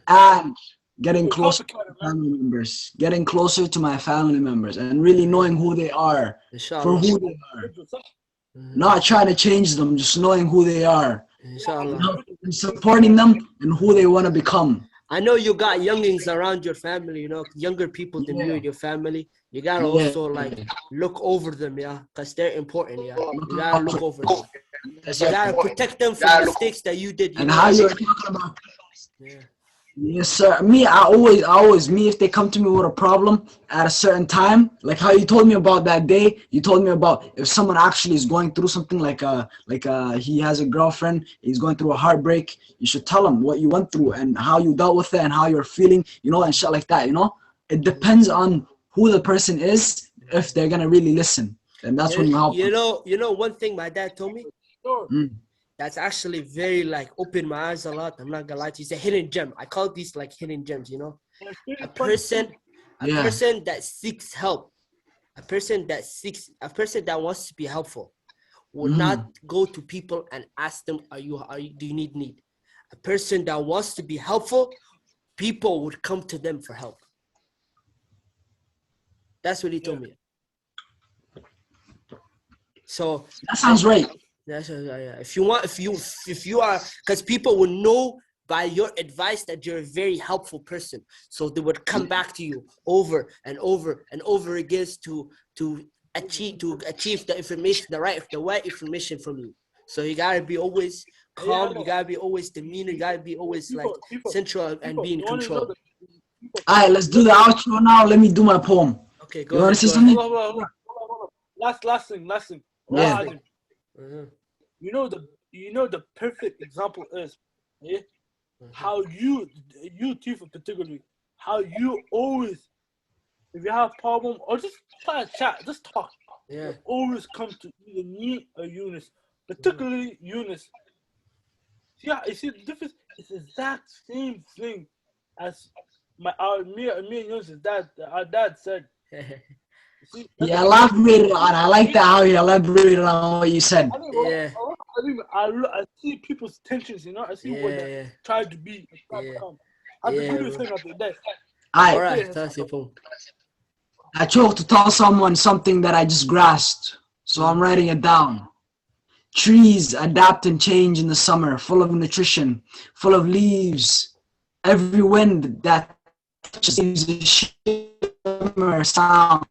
and getting closer to my family members. Getting closer to my family members and really knowing who they are for who they are. Not trying to change them, just knowing who they are. Inshallah. And supporting them and who they want to become. I know you got youngings around your family, you know, younger people than you and your family. You gotta also like look over them, yeah, because they're important, yeah. You gotta look over them. You gotta protect them from mistakes that you did. And how you're talking about. Yeah. Yes, sir. I always, if they come to me with a problem at a certain time, like how you told me about that day, you told me about if someone actually is going through something like he has a girlfriend, he's going through a heartbreak, you should tell him what you went through and how you dealt with it and how you're feeling, you know, and shit like that, you know. It depends on who the person is, if they're gonna really listen, and that's when you help. You know, one thing my dad told me. That's actually very like opened my eyes a lot. I'm not gonna lie to you. It's a hidden gem. I call these like hidden gems, you know. A person that seeks help, a person that wants to be helpful will not go to people and ask them, do you need? A person that wants to be helpful, people would come to them for help. That's what he told me. So that sounds right. That's if you are, because people will know by your advice that you're a very helpful person, so they would come back to you over and over and over again to achieve the information, the right information from you. So you gotta be always calm. You gotta be always demeanor. You gotta be always like central and be in control. All right, let's do the outro now. Let me do my poem. Okay, go. You want to say something? Hold on. Last thing. Yeah. You know the perfect example is how you Tifa particularly, how you always, if you have a problem or just try to chat, just talk, always come to either me or Eunice, particularly Eunice. Yeah, you see the difference. It's the exact same thing as me and Eunice's dad. Our dad said. He elaborated on. I like that how he elaborated on what you said. I see people's tensions, you know. I see what they try to be. I can do the thing of the day. All right, that's your phone. I chose to tell someone something that I just grasped, so I'm writing it down. Trees adapt and change in the summer, full of nutrition, full of leaves. Every wind that touches leaves a shimmer sound.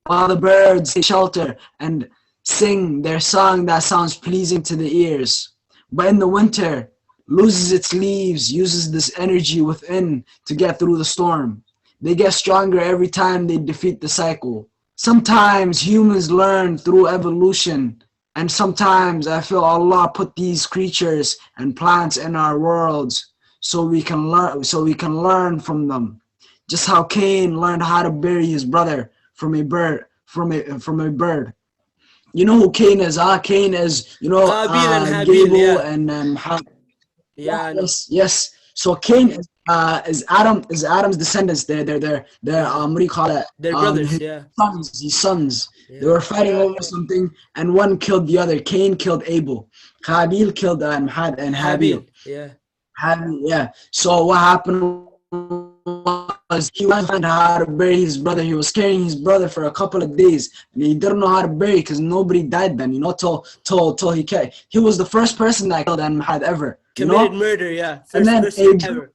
While the birds take shelter and sing their song that sounds pleasing to the ears. But in the winter, loses its leaves, uses this energy within to get through the storm. They get stronger every time they defeat the cycle. Sometimes humans learn through evolution, and sometimes I feel Allah put these creatures and plants in our worlds so we can learn from them. Just how Cain learned how to bury his brother from a bird. You know who Cain is? Cain is, you know, Habil and Gable Habil, and yeah. Yes. So Cain Adam's descendants. They're what do you call it? They're brothers, His yeah. sons. Yeah. They were fighting over something, and one killed the other. Cain killed Abel. Qabil killed Mahad and Habil. Yeah. Habil, yeah. So what happened was he went to find how to bury his brother. He was carrying his brother for a couple of days, and he didn't know how to bury because nobody died then. Till he was the first person that killed Mahad ever. Committed murder, yeah. And then Ever.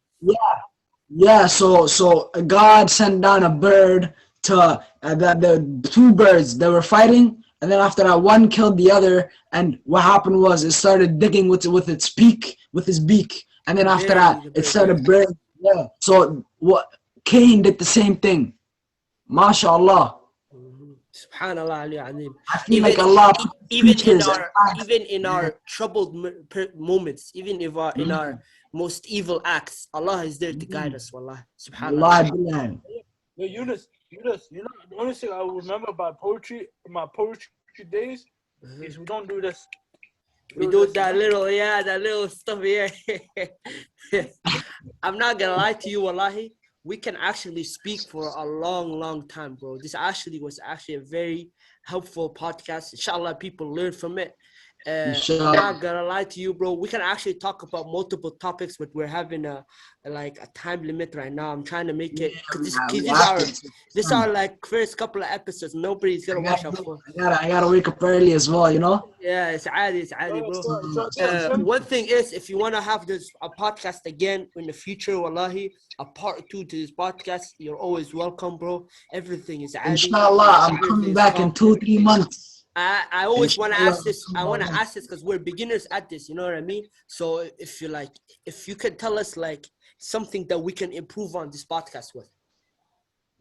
Yeah, so God sent down a bird to the two birds that were fighting, and then after that one killed the other, and what happened was it started digging with its beak, and then after that it started burning. Yeah. So what Cain did the same thing. MashaAllah. Subhanallah. I feel like Allah even in our troubled moments, even if in our most evil acts, Allah is there to guide us. Wallah. Subhanallah. Yo, Yunus, you know, the only thing I remember about poetry, my poetry days, is we don't do this. We do that little stuff here. I'm not gonna lie to you, wallahi. We can actually speak for a long time, bro. This was actually a very helpful podcast. Inshallah, people learn from it. I'm not gonna lie to you, bro. We can actually talk about multiple topics, but we're having a time limit right now. I'm trying to make it because these are like first couple of episodes. Nobody's gonna watch our phone. I gotta wake up early as well, you know. Yeah, it's adi, bro. One thing is, if you wanna have a podcast again in the future, wallahi, a part 2 to this podcast, you're always welcome, bro. Everything is adi. Inshallah, I'm coming back in 2-3 months. I always want to ask this. I want to ask this because we're beginners at this. You know what I mean? So if you could tell us like something that we can improve on this podcast with.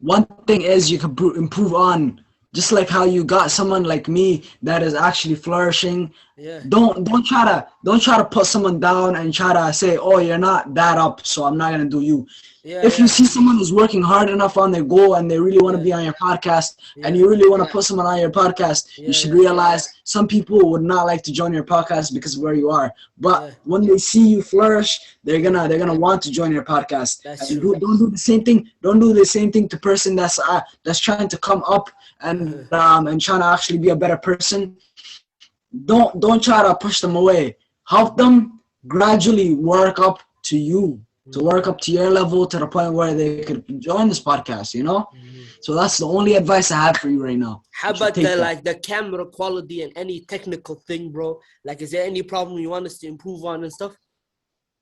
One thing is you can improve on, just like how you got someone like me that is actually flourishing. Yeah. Don't try to put someone down and try to say, oh, you're not that up, so I'm not gonna do you. Yeah, if you see someone who's working hard enough on their goal and they really want to be on your podcast and you really want to put someone on your podcast, you should realize some people would not like to join your podcast because of where you are. But when they see you flourish, they're gonna want to join your podcast. Don't do the same thing. Don't do the same thing to person that's trying to come up and trying to actually be a better person. Don't try to push them away. Help them gradually work up to you. To work up to your level to the point where they could join this podcast, you know? So that's the only advice I have for you right now. How about the camera quality and any technical thing, bro? Like, is there any problem you want us to improve on and stuff?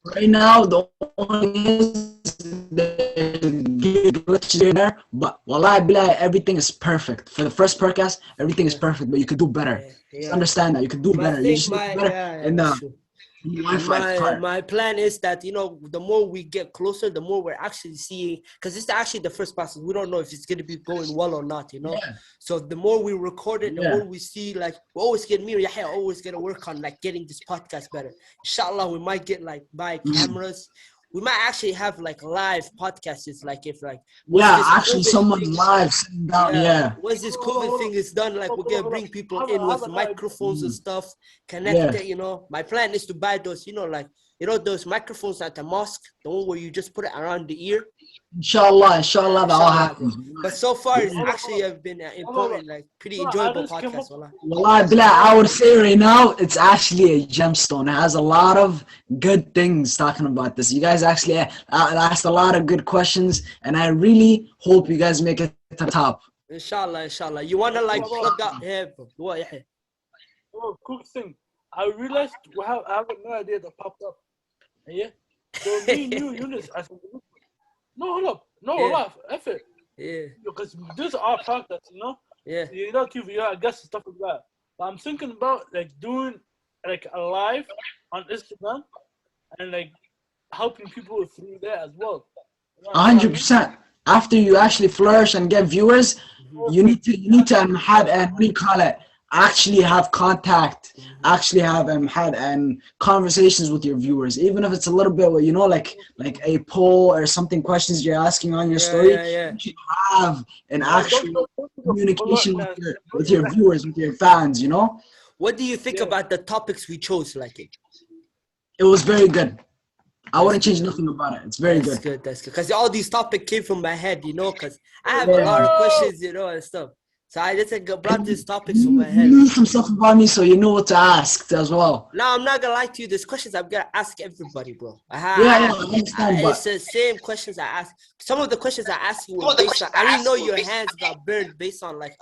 Right now, the only glitches there, but wallahi billah, everything is perfect. For the first podcast, everything is perfect, but you could do better. Just understand that you could do better. You just do better my plan is that, you know, the more we get closer, the more we're actually seeing, because it's actually the first podcast. We don't know if it's going to be going well or not, you know. So the more we record it, the more we see, like, we always get me or Yahya always going to work on like getting this podcast better. Inshallah, we might get like buy cameras. We might actually have like live podcasts, like if like actually someone live sitting down. Once this COVID thing is done, like we're gonna bring people in with microphones and stuff, connect it. You know, my plan is to buy those. You know, like those microphones at the mosque, the one where you just put it around the ear. Inshallah, that all happens. But so far, it's actually have been important, like pretty enjoyable podcast. Wallahi, I would say right now, it's actually a gemstone. It has a lot of good things talking about this. You guys actually asked a lot of good questions, and I really hope you guys make it to the top. Inshallah. You wanna like plug out here, what? Oh, cool thing. I realized I have no idea that popped up. Yeah. So me and you, Yunus, no, hold up. No, F it. Yeah. Because this is our podcast, you know? Yeah. You know, TV, I guess stuff like that. But I'm thinking about like doing like a live on Instagram and like helping people through there as well. 100%. After you actually flourish and get viewers, you need to have actually have contact, actually have had conversations with your viewers, even if it's a little bit, you know, like a poll or something, questions you're asking on your story. You should have an actual communication with your viewers, with your fans, you know. What do you think about the topics we chose? Like it was very good. I wouldn't change nothing about it. It's very That's good. good. That's good. Because all these topics came from my head, you know, because I have a lot of questions, you know, and stuff. So I just brought these topics from my head. You knew some stuff about me, so you know what to ask as well. No, I'm not gonna lie to you. There's questions I'm gonna ask everybody, bro. I understand, It's but the same questions I ask. Some of the questions I asked you were based on. I didn't know your hands got burned based on like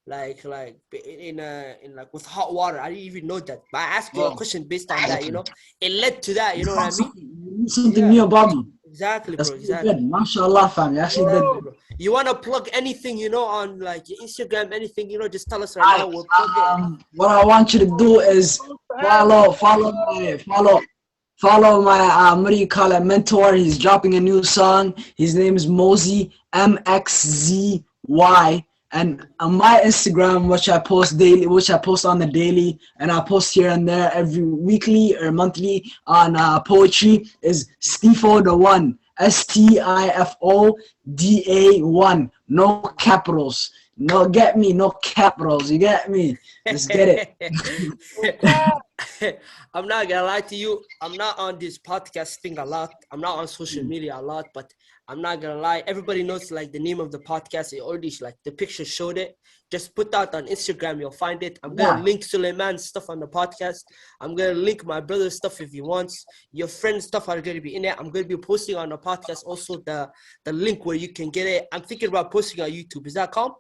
in like with hot water. I didn't even know that. But I asked you a question based on that. You know, it led to that. You know what I mean? Something new about me. Exactly, That's bro. Exactly. good. MashaAllah, fam. You actually did. Bro. You wanna plug anything, you know, on like your Instagram, anything, you know, just tell us right now. We'll plug it. What I want you to do is follow my what do you call it, mentor. He's dropping a new song. His name is Mosey, MXZY. And on my Instagram, which I post on the daily, and I post here and there every weekly or monthly on poetry, is Stifo the One. STIFO DA1. No capitals. No, get me, no capitals. You get me? Let's get it. I'm not gonna lie to you. I'm not on this podcast thing a lot. I'm not on social media a lot, but I'm not gonna lie. Everybody knows like the name of the podcast. It already like the picture showed it. Just put that on Instagram. You'll find it. I'm gonna link Suleiman's stuff on the podcast. I'm gonna link my brother's stuff if he wants. Your friend's stuff are gonna be in it. I'm gonna be posting on the podcast also the link where you can get it. I'm thinking about posting on YouTube. Is that calm?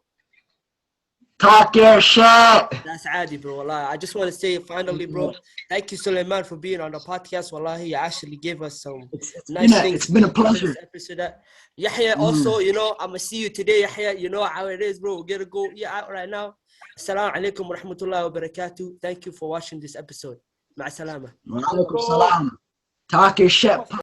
Talk your shit. That's Adi, bro. Wallahi. I just want to say finally, bro, thank you, Suleiman, for being on the podcast. Wallahi, you actually gave us some nice things. It's been a pleasure. Yahya, also, you know, I'm going to see you today, Yahya. You know how it is, bro. We're going to go out right now. Assalamu alaikum wa rahmatullahi wa barakatuh. Thank you for watching this episode. Ma'a salama. Wa alaikum salam. Talk your shit.